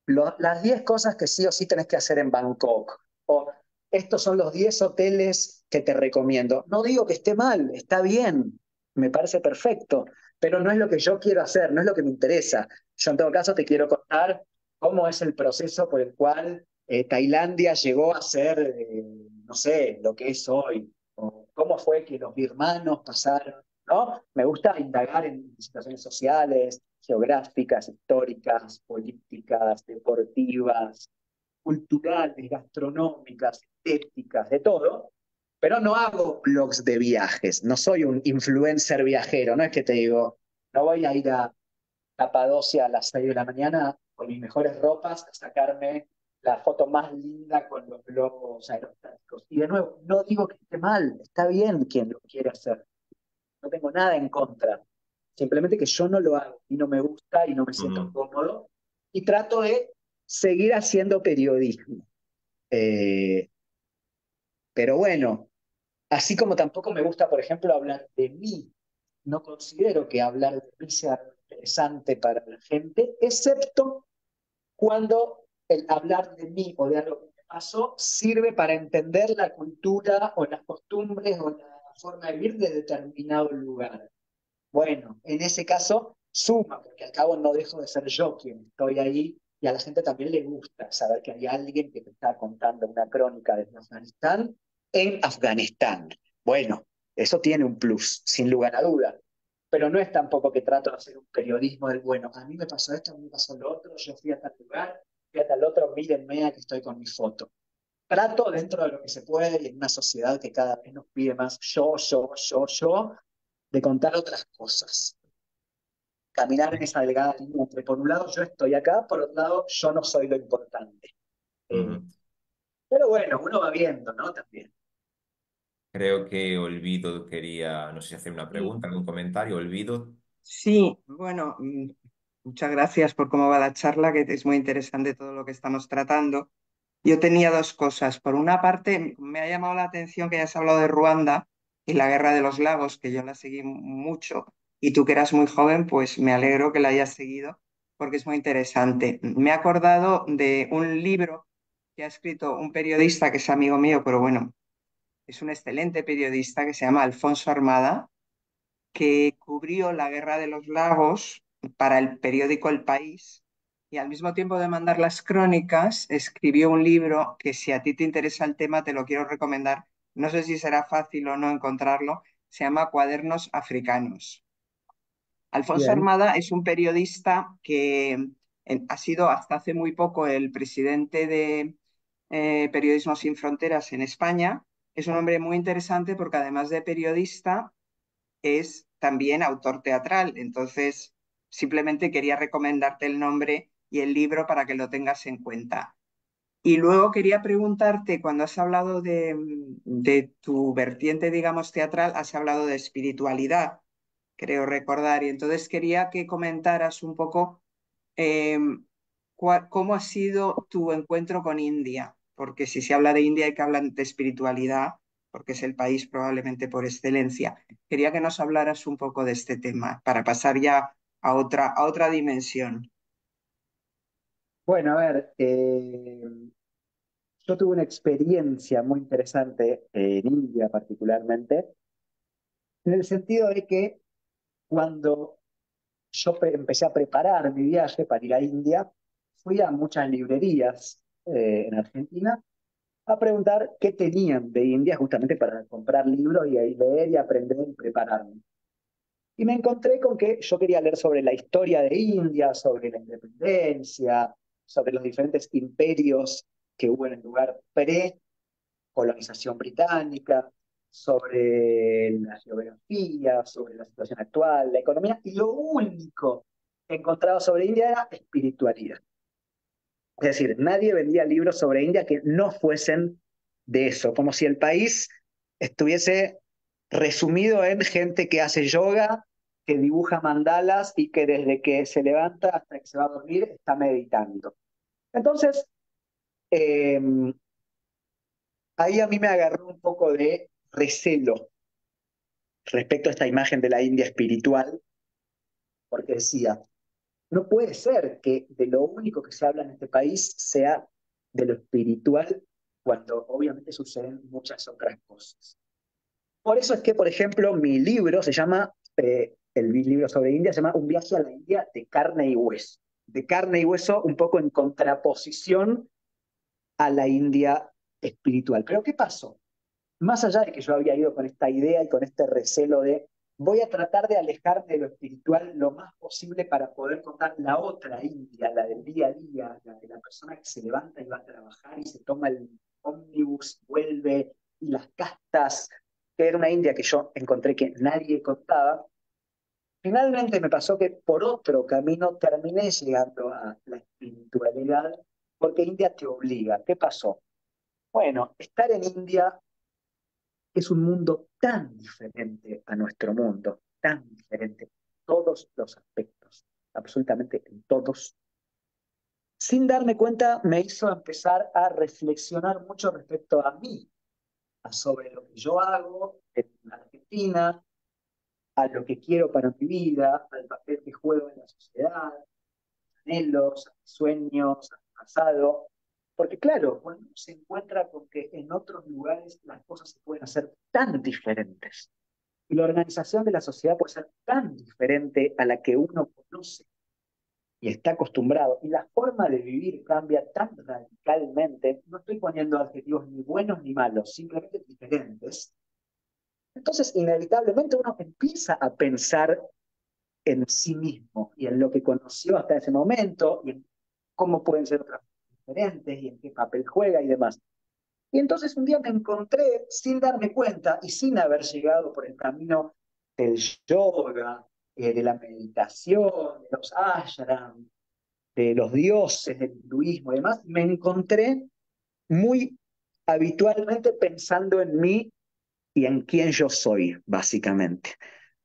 las 10 cosas que sí o sí tenés que hacer en Bangkok. O estos son los 10 hoteles que te recomiendo. No digo que esté mal, está bien, me parece perfecto, pero no es lo que yo quiero hacer, no es lo que me interesa. Yo en todo caso te quiero contar cómo es el proceso por el cual Tailandia llegó a ser, no sé, lo que es hoy, o cómo fue que los birmanos pasaron, ¿no? Me gusta indagar en situaciones sociales, geográficas, históricas, políticas, deportivas, culturales, gastronómicas, estéticas, de todo, pero no hago blogs de viajes, no soy un influencer viajero, no es que te digo, no voy a ir a Capadocia a las 6 de la mañana con mis mejores ropas a sacarme la foto más linda con los globos aerostáticos. Y de nuevo, no digo que esté mal, está bien quien lo quiere hacer, no tengo nada en contra. Simplemente que yo no lo hago y no me gusta y no me siento ujú. cómodo. Y trato de seguir haciendo periodismo. Eh, pero bueno, así como tampoco me gusta, por ejemplo, hablar de mí. No considero que hablar de mí sea interesante para la gente, excepto cuando el hablar de mí o de algo que me pasó sirve para entender la cultura o las costumbres o la forma de vivir de determinado lugar. Bueno, en ese caso suma, porque al cabo no dejo de ser yo quien estoy ahí y a la gente también le gusta saber que hay alguien que te está contando una crónica desde Afganistán en Afganistán. Bueno, eso tiene un plus, sin lugar a duda. Pero no es tampoco que trato de hacer un periodismo del bueno, a mí me pasó esto, a mí me pasó lo otro, yo fui a tal lugar, fui a tal otro, mírenme, aquí estoy con mi foto. Trato dentro de lo que se puede y en una sociedad que cada vez nos pide más yo, de contar otras cosas, caminar en esa delgada línea entre, por un lado, yo estoy acá, por otro lado, yo no soy lo importante. Eh, Ujú. pero bueno, uno va viendo, ¿no? También. Creo que Olvido quería, no sé si hacer una Sí, pregunta, algún comentario. Olvido. sí, bueno, muchas gracias por cómo va la charla, que es muy interesante todo lo que estamos tratando. Yo tenía dos cosas. Por una parte, me ha llamado la atención que hayas hablado de Ruanda y la Guerra de los Lagos, que yo la seguí mucho, y tú que eras muy joven, pues me alegro que la hayas seguido porque es muy interesante. Me he acordado de un libro que ha escrito un periodista que es amigo mío, pero bueno, es un excelente periodista que se llama Alfonso Armada, que cubrió la Guerra de los Lagos para el periódico El País y al mismo tiempo de mandar las crónicas, escribió un libro que si a ti te interesa el tema te lo quiero recomendar. No sé si será fácil o no encontrarlo. Se llama Cuadernos Africanos. Alfonso Bien, Armada es un periodista que ha sido hasta hace muy poco el presidente de Periodismo Sin Fronteras en España. Es un hombre muy interesante porque además de periodista es también autor teatral. Entonces, simplemente quería recomendarte el nombre y el libro para que lo tengas en cuenta. Y luego quería preguntarte, cuando has hablado de tu vertiente, digamos, teatral, has hablado de espiritualidad, creo recordar, y entonces quería que comentaras un poco eh, cómo ha sido tu encuentro con India, porque si se habla de India hay que hablar de espiritualidad, porque es el país probablemente por excelencia. Quería que nos hablaras un poco de este tema para pasar ya a otra dimensión. Bueno, a ver, yo tuve una experiencia muy interesante en India particularmente, en el sentido de que cuando empecé a preparar mi viaje para ir a India, fui a muchas librerías en Argentina a preguntar qué tenían de India justamente para comprar libros y ahí leer y aprender y prepararme. Y me encontré con que yo quería leer sobre la historia de India, sobre la independencia, sobre los diferentes imperios que hubo en el lugar pre-colonización británica, sobre la geografía, sobre la situación actual, la economía, y lo único que encontraba sobre India era espiritualidad. Es decir, nadie vendía libros sobre India que no fuesen de eso, como si el país estuviese resumido en gente que hace yoga, que dibuja mandalas y que desde que se levanta hasta que se va a dormir está meditando. Entonces, eh, ahí a mí me agarró un poco de recelo respecto a esta imagen de la India espiritual, porque decía, no puede ser que de lo único que se habla en este país sea de lo espiritual, cuando obviamente suceden muchas otras cosas. Por eso es que, por ejemplo, mi libro se llama, el libro sobre India se llama Un viaje a la India de carne y hueso. De carne y hueso, un poco en contraposición a la India espiritual. Pero ¿qué pasó? Más allá de que yo había ido con esta idea y con este recelo de voy a tratar de alejarme de lo espiritual lo más posible para poder contar la otra India, la del día a día, la de la persona que se levanta y va a trabajar y se toma el ómnibus, vuelve, y las castas, que era una India que yo encontré que nadie contaba. Finalmente me pasó que por otro camino terminé llegando a la espiritualidad, porque India te obliga. ¿Qué pasó? Bueno, estar en India es un mundo tan diferente a nuestro mundo, tan diferente en todos los aspectos, absolutamente en todos. Sin darme cuenta, me hizo empezar a reflexionar mucho respecto a mí, sobre lo que yo hago en Argentina, a lo que quiero para mi vida, al papel que juego en la sociedad, anhelos, sueños, pasado. Porque claro, cuando uno se encuentra con que en otros lugares las cosas se pueden hacer tan diferentes, y la organización de la sociedad puede ser tan diferente a la que uno conoce y está acostumbrado, y la forma de vivir cambia tan radicalmente, no estoy poniendo adjetivos ni buenos ni malos, simplemente diferentes. Entonces, inevitablemente uno empieza a pensar en sí mismo y en lo que conoció hasta ese momento y en cómo pueden ser otras diferentes y en qué papel juega y demás. Y entonces un día me encontré sin darme cuenta y sin haber llegado por el camino del yoga, de la meditación, de los ashram, de los dioses, del hinduismo y demás, me encontré muy habitualmente pensando en mí y en quién yo soy, básicamente.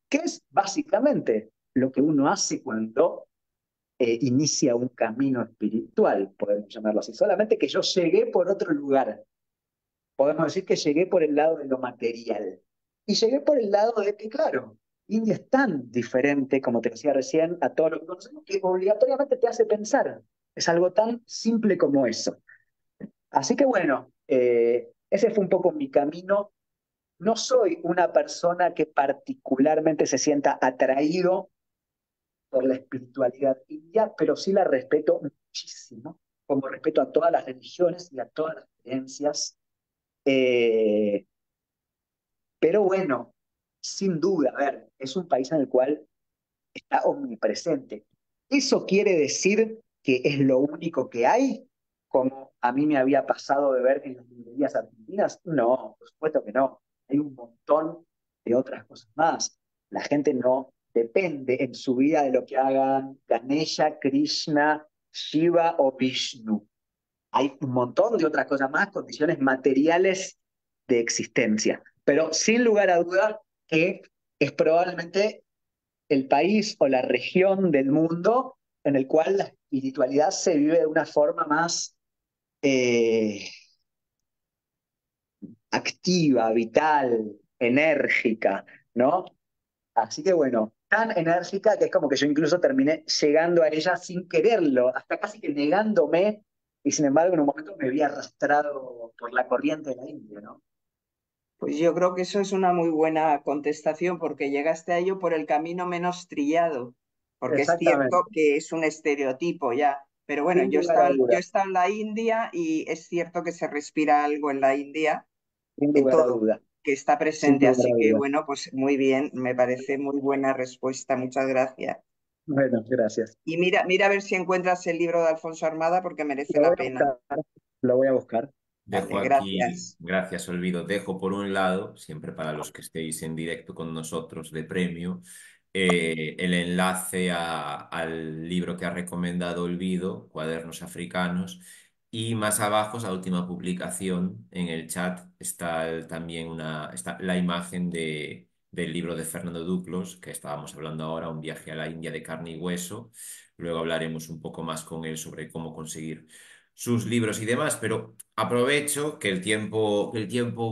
¿Qué es básicamente lo que uno hace cuando inicia un camino espiritual, podemos llamarlo así? Solamente que yo llegué por otro lugar. Podemos decir que llegué por el lado de lo material. Y llegué por el lado de que, claro, India es tan diferente, como te decía recién, a todo lo que conocemos, que obligatoriamente te hace pensar. Es algo tan simple como eso. Así que bueno, ese fue un poco mi camino. No soy una persona que particularmente se sienta atraído por la espiritualidad india, pero sí la respeto muchísimo, como respeto a todas las religiones y a todas las creencias. Eh, Pero bueno, sin duda, a ver, es un país en el cual está omnipresente. ¿Eso quiere decir que es lo único que hay, como a mí me había pasado de ver en las librerías argentinas. No, por supuesto que no. Hay un montón de otras cosas más. La gente no depende en su vida de lo que hagan Ganesha, Krishna, Shiva o Vishnu. Hay un montón de otras cosas más, condiciones materiales de existencia. Pero sin lugar a dudas que es probablemente el país o la región del mundo en el cual la espiritualidad se vive de una forma más eh, activa, vital, enérgica, ¿no? Así que bueno, tan enérgica que es como que yo incluso terminé llegando a ella sin quererlo, hasta casi que negándome, y sin embargo en un momento me vi arrastrado por la corriente de la India, ¿no? Pues yo creo que eso es una muy buena contestación porque llegaste a ello por el camino menos trillado, porque es cierto Exactamente, que es un estereotipo ya, pero bueno, sin lugar a yo he dudas, estado en la India y es cierto que se respira algo en la India, sin en lugar a todo, dudas, que está sin presente, lugar así a que dudas. bueno, pues muy bien, me parece muy buena respuesta, muchas gracias. Bueno, gracias. Y mira a ver si encuentras el libro de Alfonso Armada porque merece Lo voy la a pena. buscar, lo voy a buscar. Dejo Vale, aquí, gracias. gracias, Olvido. Dejo por un lado, siempre para los que estéis en directo con nosotros de premio, el enlace al libro que ha recomendado Olvido, Cuadernos Africanos, y más abajo, esa última publicación, en el chat está también está la imagen del libro de Fernando Duclos, que estábamos hablando ahora, Un viaje a la India de carne y hueso. Luego hablaremos un poco más con él sobre cómo conseguir sus libros y demás, pero aprovecho que el tiempo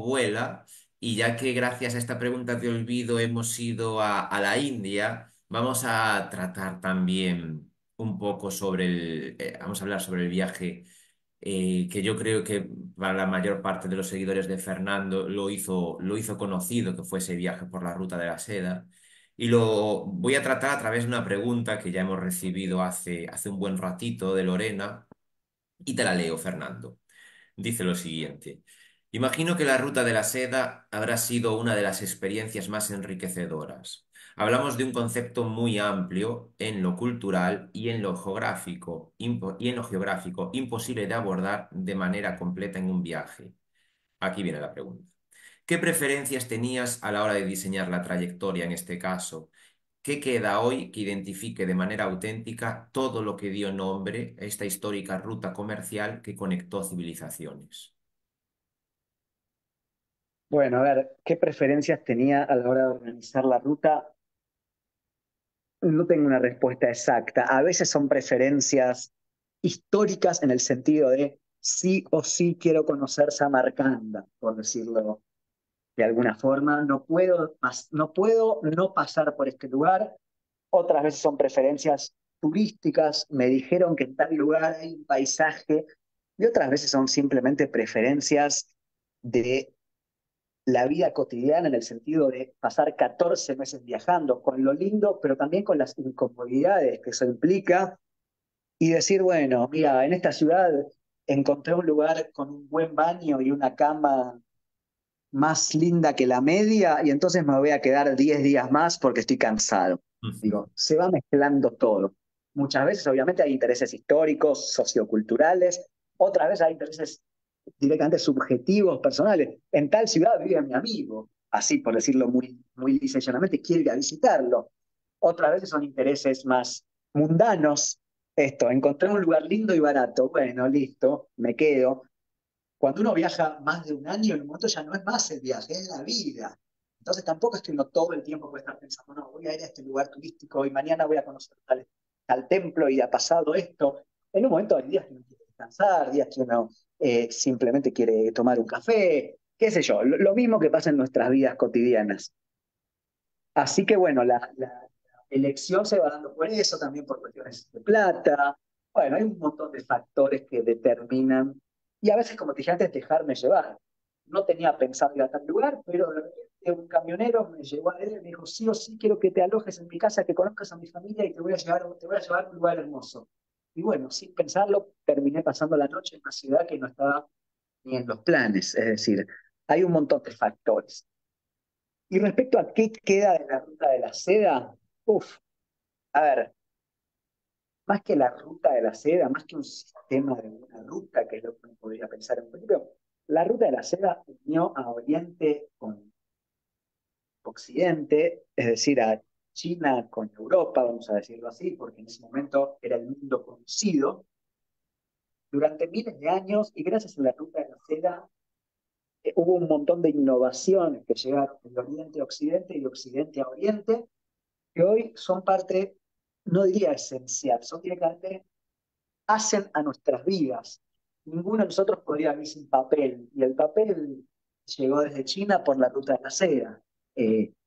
vuela y ya que gracias a esta pregunta de olvido hemos ido a la India, vamos a tratar también un poco sobre vamos a hablar sobre el viaje que yo creo que para la mayor parte de los seguidores de Fernando lo hizo conocido, que fue ese viaje por la ruta de la seda. Y lo voy a tratar a través de una pregunta que ya hemos recibido hace un buen ratito de Lorena, y te la leo, Fernando. Dice lo siguiente. Imagino que la ruta de la seda habrá sido una de las experiencias más enriquecedoras. Hablamos de un concepto muy amplio en lo cultural y en lo geográfico, imposible de abordar de manera completa en un viaje. Aquí viene la pregunta. ¿Qué preferencias tenías a la hora de diseñar la trayectoria en este caso? ¿Qué queda hoy que identifique de manera auténtica todo lo que dio nombre a esta histórica ruta comercial que conectó civilizaciones? Bueno, a ver, ¿qué preferencias tenía a la hora de organizar la ruta? No tengo una respuesta exacta. A veces son preferencias históricas en el sentido de sí o sí quiero conocer Samarcanda, por decirlo de alguna forma. No puedo no pasar por este lugar. Otras veces son preferencias turísticas. Me dijeron que en tal lugar hay un paisaje. Y otras veces son simplemente preferencias de la vida cotidiana en el sentido de pasar 14 meses viajando, con lo lindo, pero también con las incomodidades que eso implica, y decir, bueno, mira, en esta ciudad encontré un lugar con un buen baño y una cama más linda que la media, y entonces me voy a quedar 10 días más porque estoy cansado. Digo, se va mezclando todo. Muchas veces, obviamente, hay intereses históricos, socioculturales, otras veces hay intereses directamente subjetivos, personales. En tal ciudad vive mi amigo, así por decirlo muy lisa y llanamente, quiero ir a visitarlo. Otras veces son intereses más mundanos. Esto, encontré un lugar lindo y barato. Bueno, listo, me quedo. Cuando uno viaja más de un año, en un momento ya no es más el viaje, es la vida. Entonces tampoco es que uno todo el tiempo puede estar pensando, no, voy a ir a este lugar turístico y mañana voy a conocer tal templo y ha pasado esto. En un momento hay días que uno quiere descansar, días que uno simplemente quiere tomar un café, qué sé yo, lo mismo que pasa en nuestras vidas cotidianas. Así que bueno, la elección se va dando por eso, también por cuestiones de plata. Bueno, hay un montón de factores que determinan, y a veces, como te dije antes, dejarme llevar. No tenía pensado ir a tal lugar, pero de repente un camionero me llevó a él y me dijo, sí o sí quiero que te alojes en mi casa, que conozcas a mi familia y te voy a llevar a un lugar hermoso. Y bueno, sin pensarlo, terminé pasando la noche en una ciudad que no estaba ni en los planes. Es decir, hay un montón de factores. Y respecto a qué queda de la ruta de la seda, uff, a ver, más que la ruta de la seda, más que un sistema de una ruta, que es lo que uno podría pensar en principio, la ruta de la seda unió a Oriente con Occidente, es decir, a China con Europa, vamos a decirlo así, porque en ese momento era el mundo conocido, durante miles de años, y gracias a la ruta de la seda hubo un montón de innovaciones que llegaron de Oriente a Occidente y de Occidente a Oriente, que hoy son parte, no diría esencial, son directamente, hacen a nuestras vidas. Ninguno de nosotros podría vivir sin papel, y el papel llegó desde China por la ruta de la seda.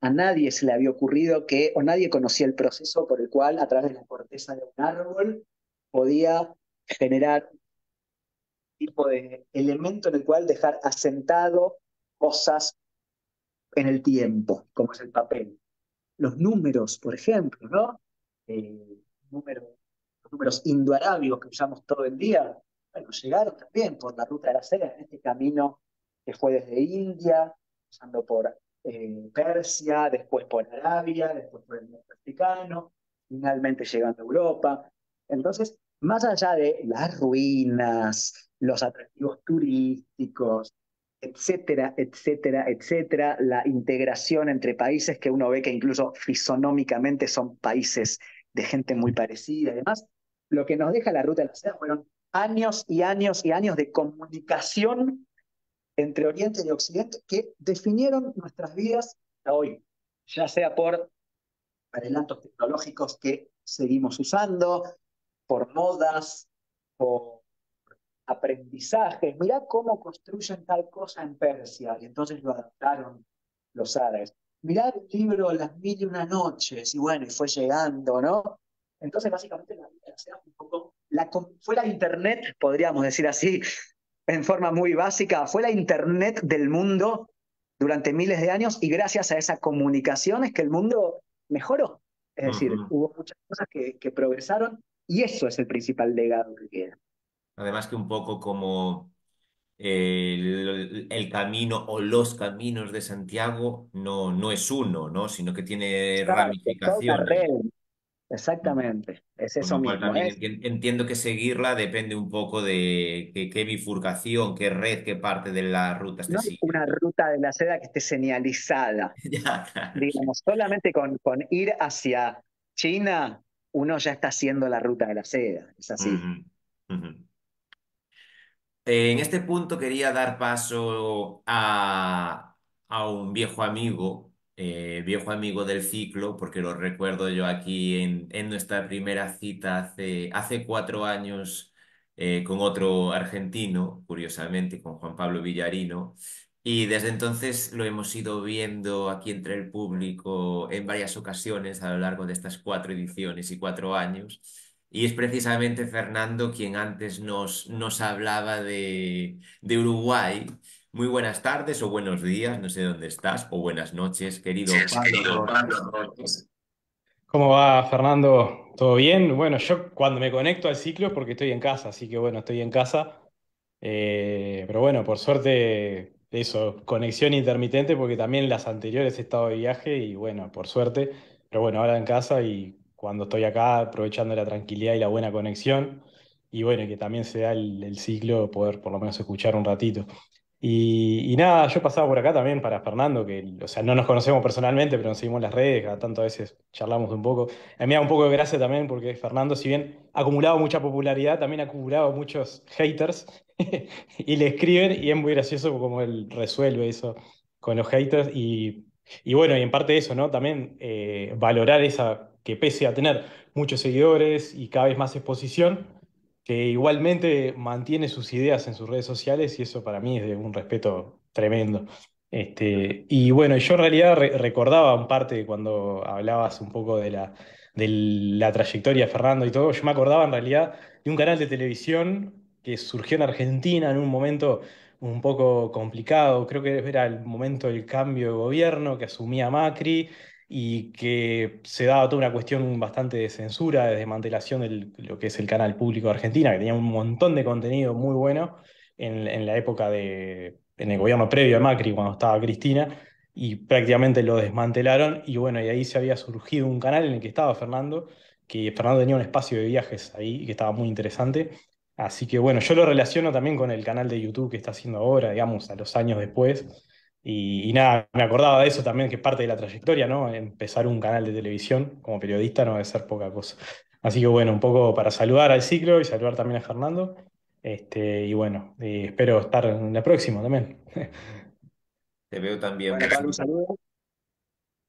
A nadie se le había ocurrido que, o nadie conocía el proceso por el cual a través de la corteza de un árbol podía generar tipo de elemento en el cual dejar asentado cosas en el tiempo, como es el papel. Los números, por ejemplo, ¿no? Números, los números indoarábigos que usamos todo el día, bueno, llegaron también por la ruta de la seda, en este camino que fue desde India, pasando por Persia, después por Arabia, después por el norte africano, finalmente llegando a Europa. Entonces, más allá de las ruinas, los atractivos turísticos, etcétera, etcétera, etcétera, la integración entre países que uno ve que incluso fisonómicamente son países de gente muy parecida y demás, lo que nos deja la ruta de la seda fueron años y años y años de comunicación entre Oriente y Occidente que definieron nuestras vidas hasta hoy, ya sea por adelantos tecnológicos que seguimos usando, por modas, por aprendizajes. Mirá cómo construyen tal cosa en Persia, y entonces lo adaptaron los árabes. Mirá el libro Las Mil y Una Noches, y bueno, y fue llegando, ¿no? Entonces, básicamente, la vida sea un poco, fue la Internet, podríamos decir así, en forma muy básica, fue la Internet del mundo durante miles de años, y gracias a esa comunicación es que el mundo mejoró. Es decir, Ujú. hubo muchas cosas que progresaron, y eso es el principal legado que queda. Además que un poco como el camino o los caminos de Santiago no es uno, ¿no? Sino que tiene Exacto, toda una ramificaciones. red, exactamente, es Con eso lo cual mismo, también es, entiendo que seguirla depende un poco de qué bifurcación, qué red, qué parte de la ruta esté no es una siguiendo. ruta de la seda que esté señalizada, Ya, claro, sí. digamos, solamente con ir hacia China, uno ya está haciendo la ruta de la seda, es así. Ujú, ujú. En este punto quería dar paso a un viejo amigo del ciclo, porque lo recuerdo yo aquí en nuestra primera cita hace 4 años con otro argentino, curiosamente, con Juan Pablo Villarino. Y desde entonces lo hemos ido viendo aquí entre el público en varias ocasiones a lo largo de estas 4 ediciones y 4 años. Y es precisamente Fernando quien antes nos hablaba de Uruguay. Muy buenas tardes o buenos días, no sé dónde estás, o buenas noches, querido Gracias, Pablo querido Pablo Roches. Robles. ¿Cómo va, Fernando? ¿Todo bien? Bueno, yo cuando me conecto al ciclo es porque estoy en casa, así que bueno, estoy en casa. Pero bueno, por suerte, eso, conexión intermitente porque también las anteriores he estado de viaje y bueno, por suerte. Pero bueno, ahora en casa y cuando estoy acá aprovechando la tranquilidad y la buena conexión. Y bueno, y que también se da el ciclo, poder por lo menos escuchar un ratito. Y nada, yo pasaba por acá también para Fernando, que, o sea, no nos conocemos personalmente, pero nos seguimos en las redes, cada tanto a veces charlamos un poco. A mí me da un poco de gracia también porque Fernando, si bien ha acumulado mucha popularidad, también ha acumulado muchos haters y le escriben y es muy gracioso como él resuelve eso con los haters. Y bueno, y en parte de eso, ¿no? También valorar esa, que pese a tener muchos seguidores y cada vez más exposición, que igualmente mantiene sus ideas en sus redes sociales y eso para mí es de un respeto tremendo. Y bueno, yo en realidad recordaba un parte de cuando hablabas un poco de la trayectoria de Fernando y todo, yo me acordaba en realidad de un canal de televisión que surgió en Argentina en un momento un poco complicado, creo que era el momento del cambio de gobierno que asumía Macri y que se daba toda una cuestión bastante de censura, de desmantelación de lo que es el canal público de Argentina, que tenía un montón de contenido muy bueno en la época en el gobierno previo a Macri, cuando estaba Cristina, y prácticamente lo desmantelaron, y bueno, y ahí se había surgido un canal en el que estaba Fernando, que Fernando tenía un espacio de viajes ahí que estaba muy interesante. Así que bueno, yo lo relaciono también con el canal de YouTube que está haciendo ahora, digamos, a los años después. Y nada, me acordaba de eso también, que es parte de la trayectoria, ¿no? Empezar un canal de televisión como periodista no debe ser poca cosa. Así que bueno, un poco para saludar al ciclo y saludar también a Fernando. Y bueno, espero estar en la próxima también. Te veo también Bueno, Pablo, un bastante. saludo.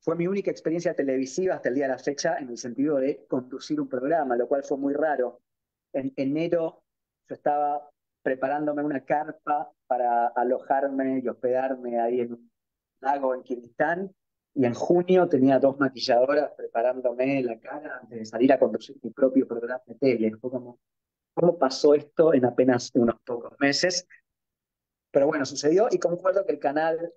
Fue mi única experiencia televisiva hasta el día de la fecha en el sentido de conducir un programa, lo cual fue muy raro. En enero yo estaba preparándome una carpa para alojarme y hospedarme ahí en un lago en Kirguistán, y en junio tenía dos maquilladoras preparándome la cara antes de salir a conducir mi propio programa de tele. Fue como, ¿cómo pasó esto en apenas unos pocos meses? Pero bueno, sucedió y concuerdo que el canal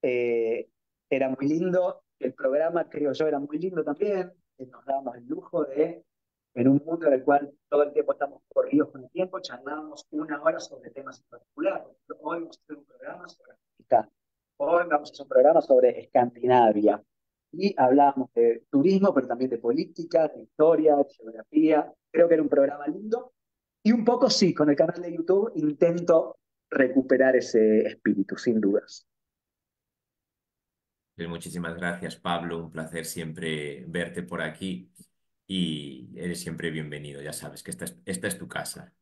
eh, era muy lindo, el programa, creo yo, era muy lindo también, que nos dábamos el lujo de, en un mundo en el cual todo el tiempo estamos corridos con el tiempo, charlábamos una hora sobre temas en particular. Hoy vamos a hacer un programa sobre Afganistán, hoy vamos a hacer un programa sobre Escandinavia. Y hablábamos de turismo, pero también de política, de historia, de geografía. Creo que era un programa lindo. Y un poco sí, con el canal de YouTube intento recuperar ese espíritu, sin dudas. Pues muchísimas gracias, Pablo. Un placer siempre verte por aquí y eres siempre bienvenido. Ya sabes que esta es tu casa.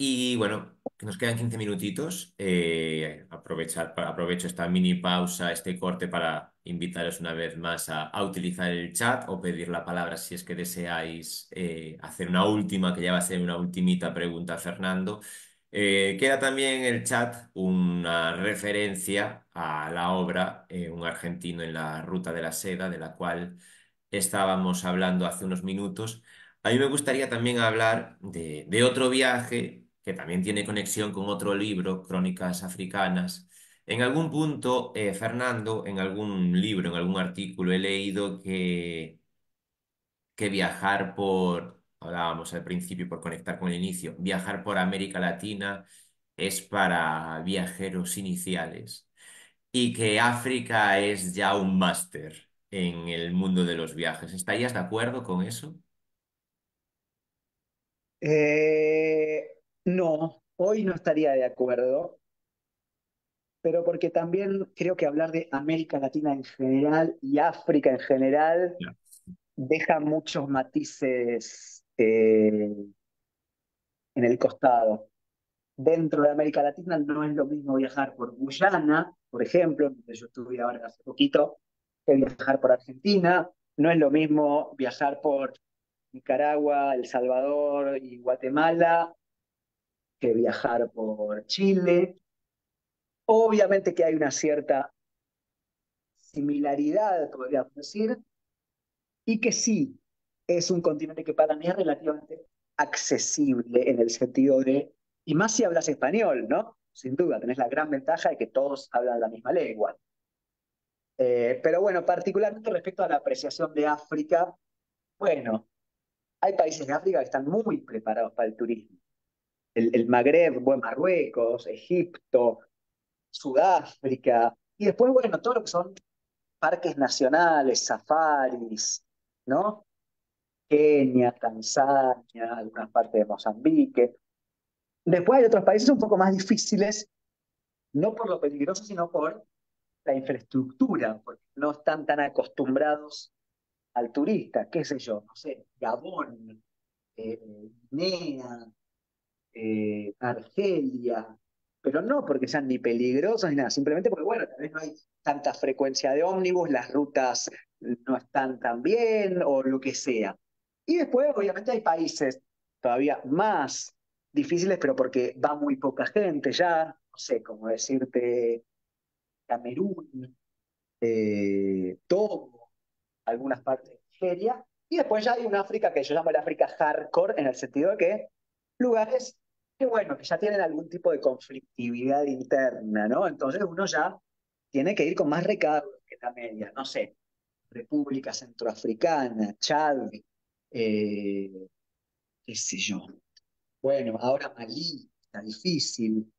Y bueno, que nos quedan 15 minutitos. Aprovecho esta mini pausa, este corte para invitaros una vez más a utilizar el chat o pedir la palabra si es que deseáis hacer una última, que ya va a ser una ultimita pregunta a Fernando. Queda también en el chat una referencia a la obra Un argentino en la ruta de la seda, de la cual estábamos hablando hace unos minutos. A mí me gustaría también hablar de otro viaje que también tiene conexión con otro libro, Crónicas Africanas. En algún punto, Fernando, en algún libro, en algún artículo, he leído que viajar por, hablábamos al principio, por conectar con el inicio, viajar por América Latina es para viajeros iniciales y que África es ya un máster en el mundo de los viajes. ¿Estarías de acuerdo con eso? Eh, no, hoy no estaría de acuerdo, pero porque también creo que hablar de América Latina en general y África en general Ya. deja muchos matices en el costado. Dentro de América Latina no es lo mismo viajar por Guyana, por ejemplo, donde yo estuve ahora hace poquito, que viajar por Argentina. No es lo mismo viajar por Nicaragua, El Salvador y Guatemala que viajar por Chile. Obviamente que hay una cierta similaridad, podríamos decir, y que sí, es un continente que para mí es relativamente accesible en el sentido de, y más si hablas español, ¿no? Sin duda, tenés la gran ventaja de que todos hablan la misma lengua. Pero bueno, particularmente respecto a la apreciación de África, bueno, hay países de África que están muy preparados para el turismo. El Magreb, bueno, Marruecos, Egipto, Sudáfrica, y después, bueno, todo lo que son parques nacionales, safaris, ¿no? Kenia, Tanzania, algunas partes de Mozambique. Después hay otros países un poco más difíciles, no por lo peligroso, sino por la infraestructura, porque no están tan acostumbrados al turista, qué sé yo, no sé, Gabón, Guinea, Argelia, pero no porque sean ni peligrosos ni nada, simplemente porque, bueno, tal vez no hay tanta frecuencia de ómnibus, las rutas no están tan bien o lo que sea. Y después, obviamente, hay países todavía más difíciles, pero porque va muy poca gente ya, no sé, como decirte Camerún, Togo, algunas partes de Nigeria, y después ya hay un África que yo llamo el África hardcore, en el sentido de que lugares que, bueno, que ya tienen algún tipo de conflictividad interna, ¿no? Entonces uno ya tiene que ir con más recaudos que la media, no sé, República Centroafricana, Chad, qué sé yo. Bueno, ahora Malí, está difícil.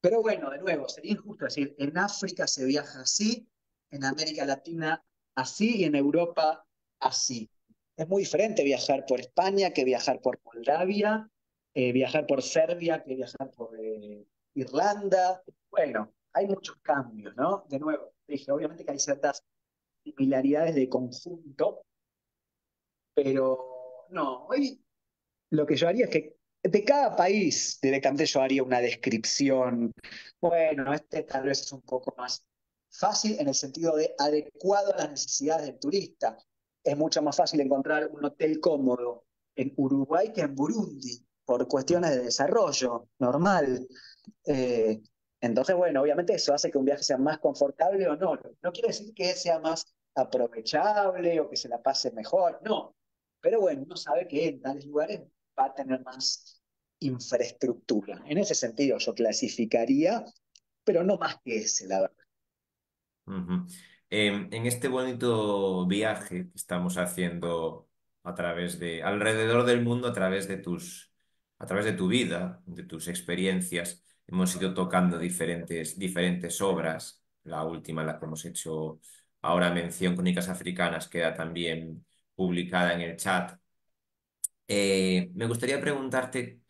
Pero bueno, de nuevo, sería injusto decir, en África se viaja así, en América Latina así y en Europa así. Es muy diferente viajar por España que viajar por Moldavia, viajar por Serbia que viajar por Irlanda. Bueno, hay muchos cambios, ¿no? De nuevo, dije, obviamente que hay ciertas similaridades de conjunto, pero no, hoy lo que yo haría es que de cada país directamente yo haría una descripción. Bueno, este tal vez es un poco más fácil en el sentido de adecuado a las necesidades del turista. Es mucho más fácil encontrar un hotel cómodo en Uruguay que en Burundi, por cuestiones de desarrollo normal. Eh, entonces, bueno, obviamente eso hace que un viaje sea más confortable o no. No quiere decir que sea más aprovechable o que se la pase mejor, no. Pero bueno, uno sabe que en tales lugares va a tener más infraestructura. En ese sentido yo clasificaría, pero no más que ese, la verdad. Ujú. En este bonito viaje que estamos haciendo alrededor del mundo, a través de tu vida, de tus experiencias, hemos ido tocando diferentes obras. La última, la que hemos hecho ahora mención, Crónicas Africanas, queda también publicada en el chat. Me gustaría preguntarte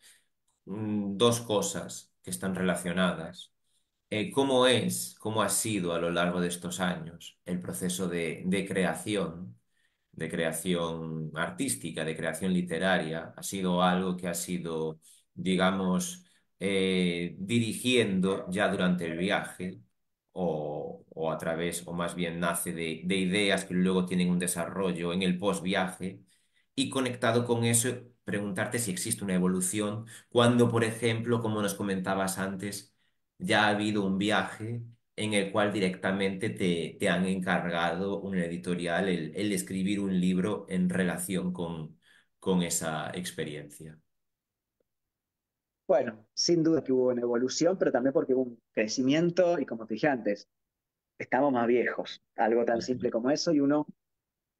dos cosas que están relacionadas. ¿Cómo ha sido a lo largo de estos años el proceso de creación artística, de creación literaria? ¿Ha sido algo que ha sido, digamos, dirigiendo ya durante el viaje o a través, o más bien nace de ideas que luego tienen un desarrollo en el post-viaje? Y conectado con eso, preguntarte si existe una evolución cuando, por ejemplo, como nos comentabas antes, ya ha habido un viaje en el cual directamente te han encargado una editorial el escribir un libro en relación con esa experiencia. Bueno, sin duda que hubo una evolución, pero también porque hubo un crecimiento y como te dije antes, estamos más viejos. Algo tan simple como eso y uno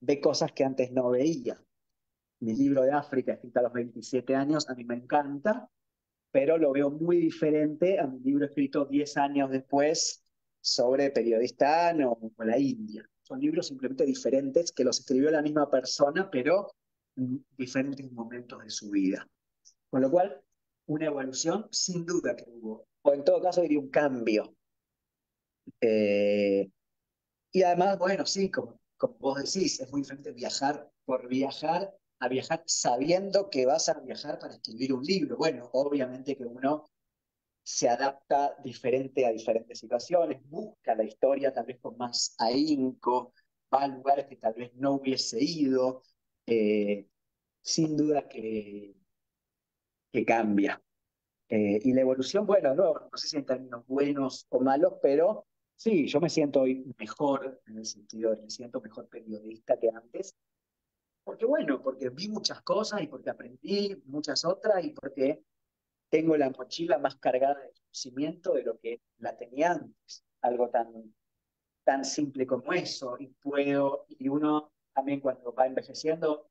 ve cosas que antes no veía. Mi libro de África, escrito a los 27 años, a mí me encanta, pero lo veo muy diferente a mi libro escrito 10 años después sobre Periodistán o la India. Son libros simplemente diferentes que los escribió la misma persona, pero en diferentes momentos de su vida. Con lo cual, una evolución sin duda que hubo, o en todo caso diría un cambio. Eh, y además, bueno, sí, como vos decís, es muy diferente viajar por viajar a viajar sabiendo que vas a viajar para escribir un libro. Bueno, obviamente que uno se adapta diferente a diferentes situaciones, busca la historia tal vez con más ahínco, va a lugares que tal vez no hubiese ido, eh, sin duda que cambia. Y la evolución, bueno, no sé si en términos buenos o malos, pero sí, yo me siento hoy mejor, en el sentido de que me siento mejor periodista que antes, porque bueno, porque vi muchas cosas y porque aprendí muchas otras y porque tengo la mochila más cargada de conocimiento de lo que la tenía antes. Algo tan simple como eso. Y uno también cuando va envejeciendo,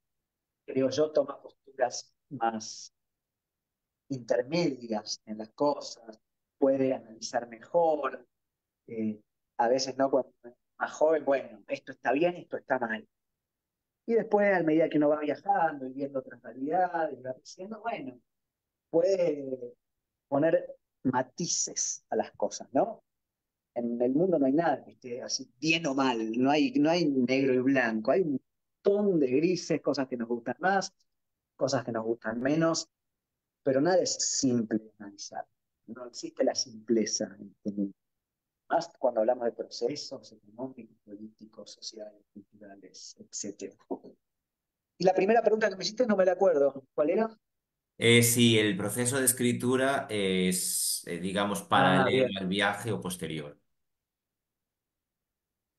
creo yo, toma posturas más intermedias en las cosas, puede analizar mejor. eh, a veces no, cuando es más joven, bueno, esto está bien, esto está mal. Y después, a medida que uno va viajando y viendo otras realidades, y va creciendo, bueno, puede poner matices a las cosas, ¿no? En el mundo no hay nada que esté así bien o mal, no hay negro y blanco, hay un montón de grises, cosas que nos gustan más, cosas que nos gustan menos, pero nada es simple de analizar. No existe la simpleza en este mundo. Más cuando hablamos de procesos económicos, políticos, sociales, culturales, etcétera. Y la primera pregunta que me hiciste no me la acuerdo. ¿Cuál era? Si el proceso de escritura es, digamos, Ah, paralelo bien. al viaje o posterior.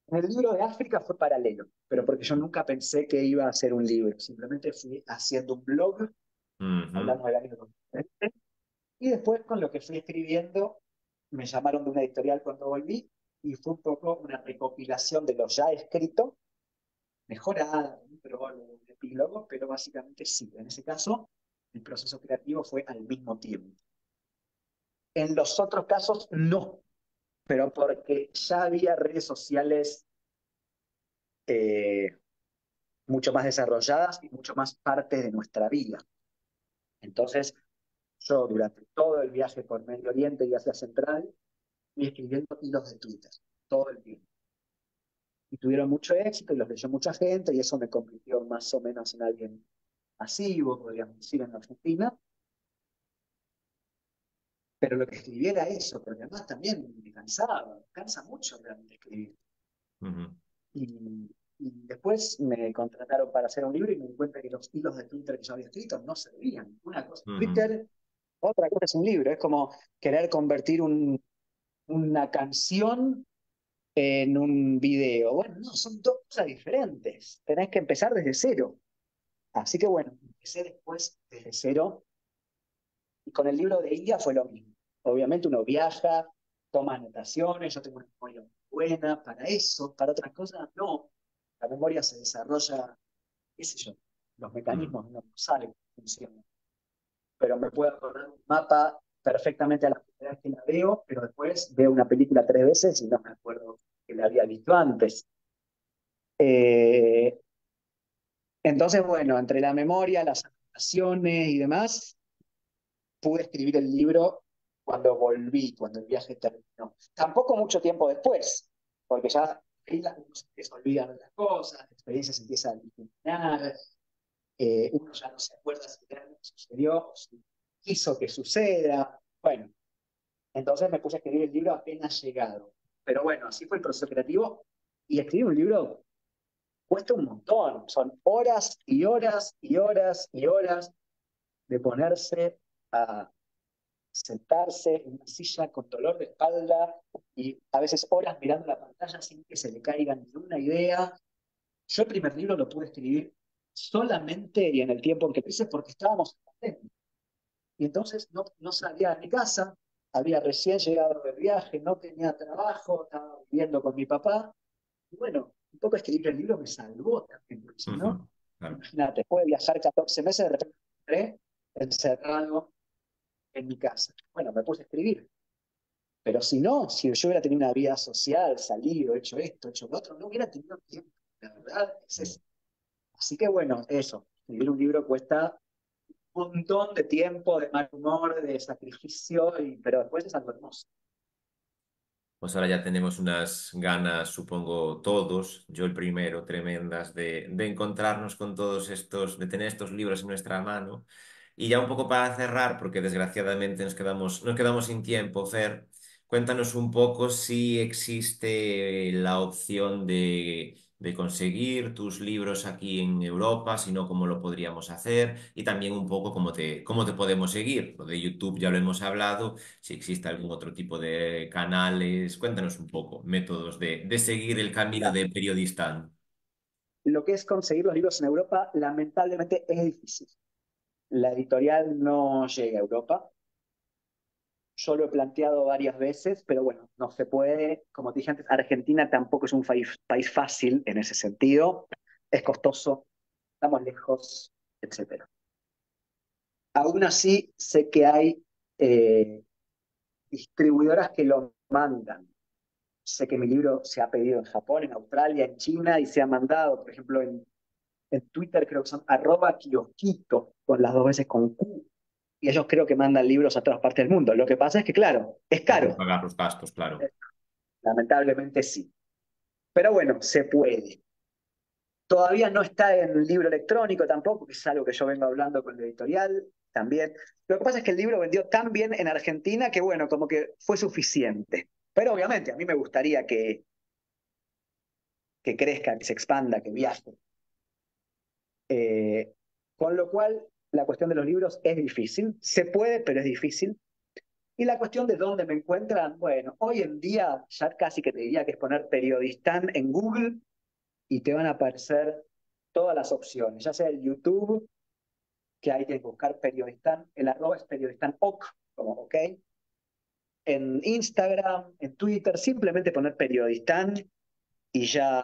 En el libro de África fue paralelo, pero porque yo nunca pensé que iba a ser un libro. Simplemente fui haciendo un blog, Ujú. hablando del año 2020, y después con lo que fui escribiendo, me llamaron de una editorial cuando volví, y fue un poco una recopilación de lo ya escrito, mejorada, un prólogo, un epílogo, pero básicamente sí. En ese caso, el proceso creativo fue al mismo tiempo. En los otros casos, no, pero porque ya había redes sociales, eh, mucho más desarrolladas y mucho más parte de nuestra vida. Entonces, yo durante todo el viaje por Medio Oriente y Asia Central, fui escribiendo hilos de Twitter, todo el tiempo. Y tuvieron mucho éxito y los leyó mucha gente y eso me convirtió más o menos en alguien masivo, podríamos decir, en Argentina. Pero lo que escribí era eso, porque además también me cansaba, me cansa mucho realmente escribir. Ujú, Y después me contrataron para hacer un libro y me di cuenta que los hilos de Twitter que yo había escrito no servían. Una cosa es ujú, Twitter, otra cosa es un libro. Es como querer convertir una canción en un video. Bueno, no, son dos cosas diferentes. Tenés que empezar desde cero. Así que bueno, empecé después desde cero. Y con el libro de India fue lo mismo. Obviamente uno viaja, toma anotaciones, yo tengo una memoria muy buena para eso, para otras cosas no. La memoria se desarrolla, qué sé yo, los ujú. mecanismos no saben cómo funcionan. Pero me puedo acordar un mapa perfectamente a la primera vez que la veo, pero después veo una película 3 veces y no me acuerdo que la había visto antes. Eh, entonces, bueno, entre la memoria, las anotaciones y demás, pude escribir el libro cuando volví, cuando el viaje terminó. Tampoco mucho tiempo después, porque ya ahí uno se empieza a olvidar de las cosas, la experiencia se empieza a eliminar, uno ya no se acuerda si realmente sucedió o si quiso que suceda. Bueno, entonces me puse a escribir el libro apenas llegado. Pero bueno, así fue el proceso creativo. Y escribir un libro cuesta un montón. Son horas y horas y horas y horas de ponerse a sentarse en una silla con dolor de espalda y a veces horas mirando la pantalla sin que se le caiga ninguna idea. Yo el primer libro lo pude escribir solamente y en el tiempo en que quise porque estábamos en pandemia. Y entonces no salía de mi casa, había recién llegado del viaje, no tenía trabajo, estaba viviendo con mi papá. Y bueno, un poco escribir el libro me salvó también, porque si no, Ujú, claro. imagínate, después de viajar 14 meses, de repente entré encerrado en mi casa. Bueno, me puse a escribir. Pero si no, si yo hubiera tenido una vida social, salido, hecho esto, hecho lo otro, no hubiera tenido tiempo. La verdad es eso. Así que bueno, eso. Escribir un libro cuesta un montón de tiempo, de mal humor, de sacrificio, pero después es algo hermoso. Pues ahora ya tenemos unas ganas, supongo todos, yo el primero, tremendas, de encontrarnos con todos estos, de tener estos libros en nuestra mano. Y ya un poco para cerrar, porque desgraciadamente nos quedamos sin tiempo, Fer, cuéntanos un poco si existe la opción de conseguir tus libros aquí en Europa, si no, cómo lo podríamos hacer, y también un poco cómo te podemos seguir. Lo de YouTube ya lo hemos hablado, si existe algún otro tipo de canales, cuéntanos un poco, métodos de seguir el camino Mira, de periodista. lo que es conseguir los libros en Europa, lamentablemente es difícil. La editorial no llega a Europa. Yo lo he planteado varias veces, pero bueno, no se puede. Como te dije antes, Argentina tampoco es un país fácil en ese sentido. Es costoso, estamos lejos, etcétera. Aún así, sé que hay eh, distribuidoras que lo mandan. Sé que mi libro se ha pedido en Japón, en Australia, en China y se ha mandado, por ejemplo, en Twitter creo que son @kiosquito, con las 2 veces con Q. Y ellos creo que mandan libros a todas partes del mundo. Lo que pasa es que, claro, es Hay que caro. pagar los gastos, claro. Lamentablemente sí. Pero bueno, se puede. Todavía no está en un libro electrónico tampoco, que es algo que yo vengo hablando con la editorial también. Lo que pasa es que el libro vendió tan bien en Argentina que, bueno, como que fue suficiente. Pero obviamente a mí me gustaría que crezca, que se expanda, que viaje. Eh, con lo cual, la cuestión de los libros es difícil. Se puede, pero es difícil. Y la cuestión de dónde me encuentran, bueno, hoy en día ya casi que te diría que es poner periodistán en Google y te van a aparecer todas las opciones, ya sea el YouTube, que hay que buscar periodistán, el arroba es periodistán ok, como ok, en Instagram, en Twitter, simplemente poner periodistán y ya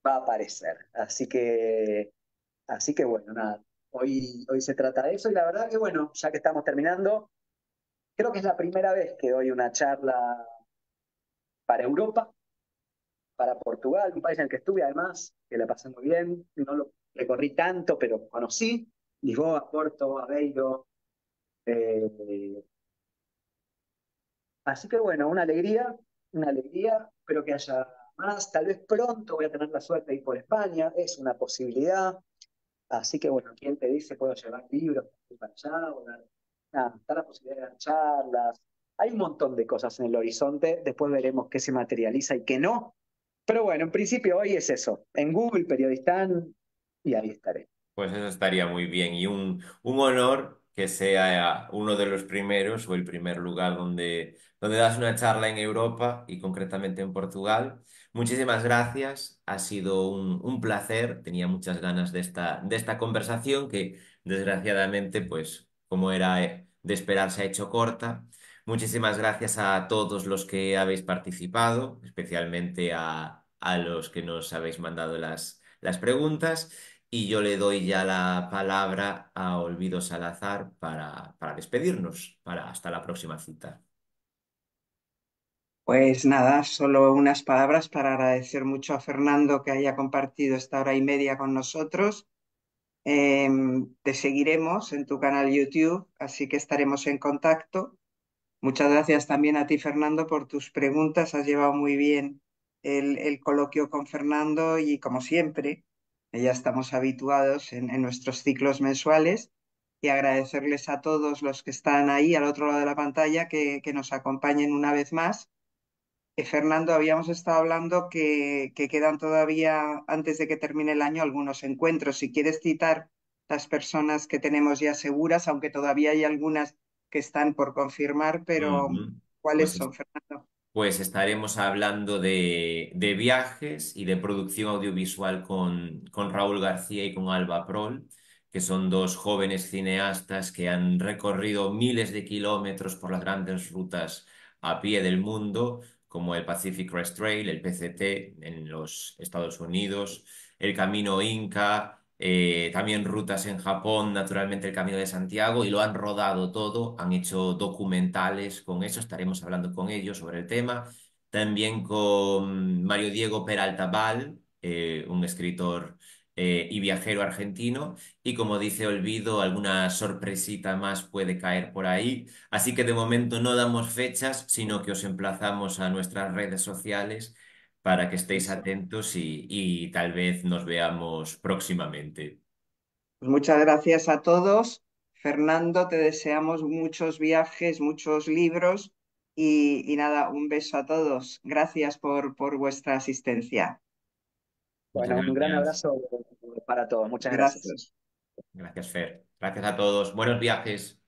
va a aparecer. Así que bueno, nada, hoy se trata de eso y la verdad que bueno, ya que estamos terminando, creo que es la primera vez que doy una charla para Europa. para Portugal, un país en el que estuve además, que la pasé muy bien. No lo recorrí tanto, pero conocí Lisboa, Porto, Aveiro. eh, Así que bueno, una alegría. Espero que haya más. Tal vez pronto voy a tener la suerte de ir por España, es una posibilidad. Así que bueno, ¿quién te dice puedo llevar libros para allá? Nada, está la posibilidad de dar charlas. Hay un montón de cosas en el horizonte. Después veremos qué se materializa y qué no. Pero bueno, en principio hoy es eso. En Google, Periodistán, y ahí estaré. Pues eso estaría muy bien y un honor que sea uno de los primeros o el primer lugar donde das una charla en Europa y concretamente en Portugal. Muchísimas gracias, ha sido un placer, tenía muchas ganas de esta conversación que desgraciadamente, pues como era de esperar, se ha hecho corta. Muchísimas gracias a todos los que habéis participado, especialmente a los que nos habéis mandado las preguntas. Y yo le doy ya la palabra a Olvido Salazar para despedirnos, para hasta la próxima cita. Pues nada, solo unas palabras para agradecer mucho a Fernando que haya compartido esta hora y media con nosotros. Te seguiremos en tu canal YouTube, así que estaremos en contacto. Muchas gracias también a ti, Fernando, por tus preguntas. Has llevado muy bien el coloquio con Fernando y, como siempre, ya estamos habituados en nuestros ciclos mensuales y agradecerles a todos los que están ahí al otro lado de la pantalla que nos acompañen una vez más. Fernando, habíamos estado hablando que quedan todavía, antes de que termine el año, algunos encuentros. Si quieres citar las personas que tenemos ya seguras, aunque todavía hay algunas que están por confirmar, pero Ujú. ¿cuáles Pues son, Fernando? Pues estaremos hablando de viajes y de producción audiovisual con Raúl García y con Alba Prol, que son dos jóvenes cineastas que han recorrido miles de kilómetros por las grandes rutas a pie del mundo, como el Pacific Crest Trail, el PCT en los Estados Unidos, el Camino Inca, también rutas en Japón, naturalmente el Camino de Santiago, y lo han rodado todo, han hecho documentales con eso, estaremos hablando con ellos sobre el tema. También con Mario Diego Peralta Val, un escritor y viajero argentino, y como dice Olvido, alguna sorpresita más puede caer por ahí. Así que de momento no damos fechas, sino que os emplazamos a nuestras redes sociales para que estéis Eso. atentos y tal vez nos veamos próximamente. Pues muchas gracias a todos. Fernando, te deseamos muchos viajes, muchos libros y nada, un beso a todos. Gracias por vuestra asistencia. Muchas Bueno, un gran gracias. abrazo para todos. Muchas gracias. Gracias. Gracias, Fer. Gracias a todos. Buenos viajes.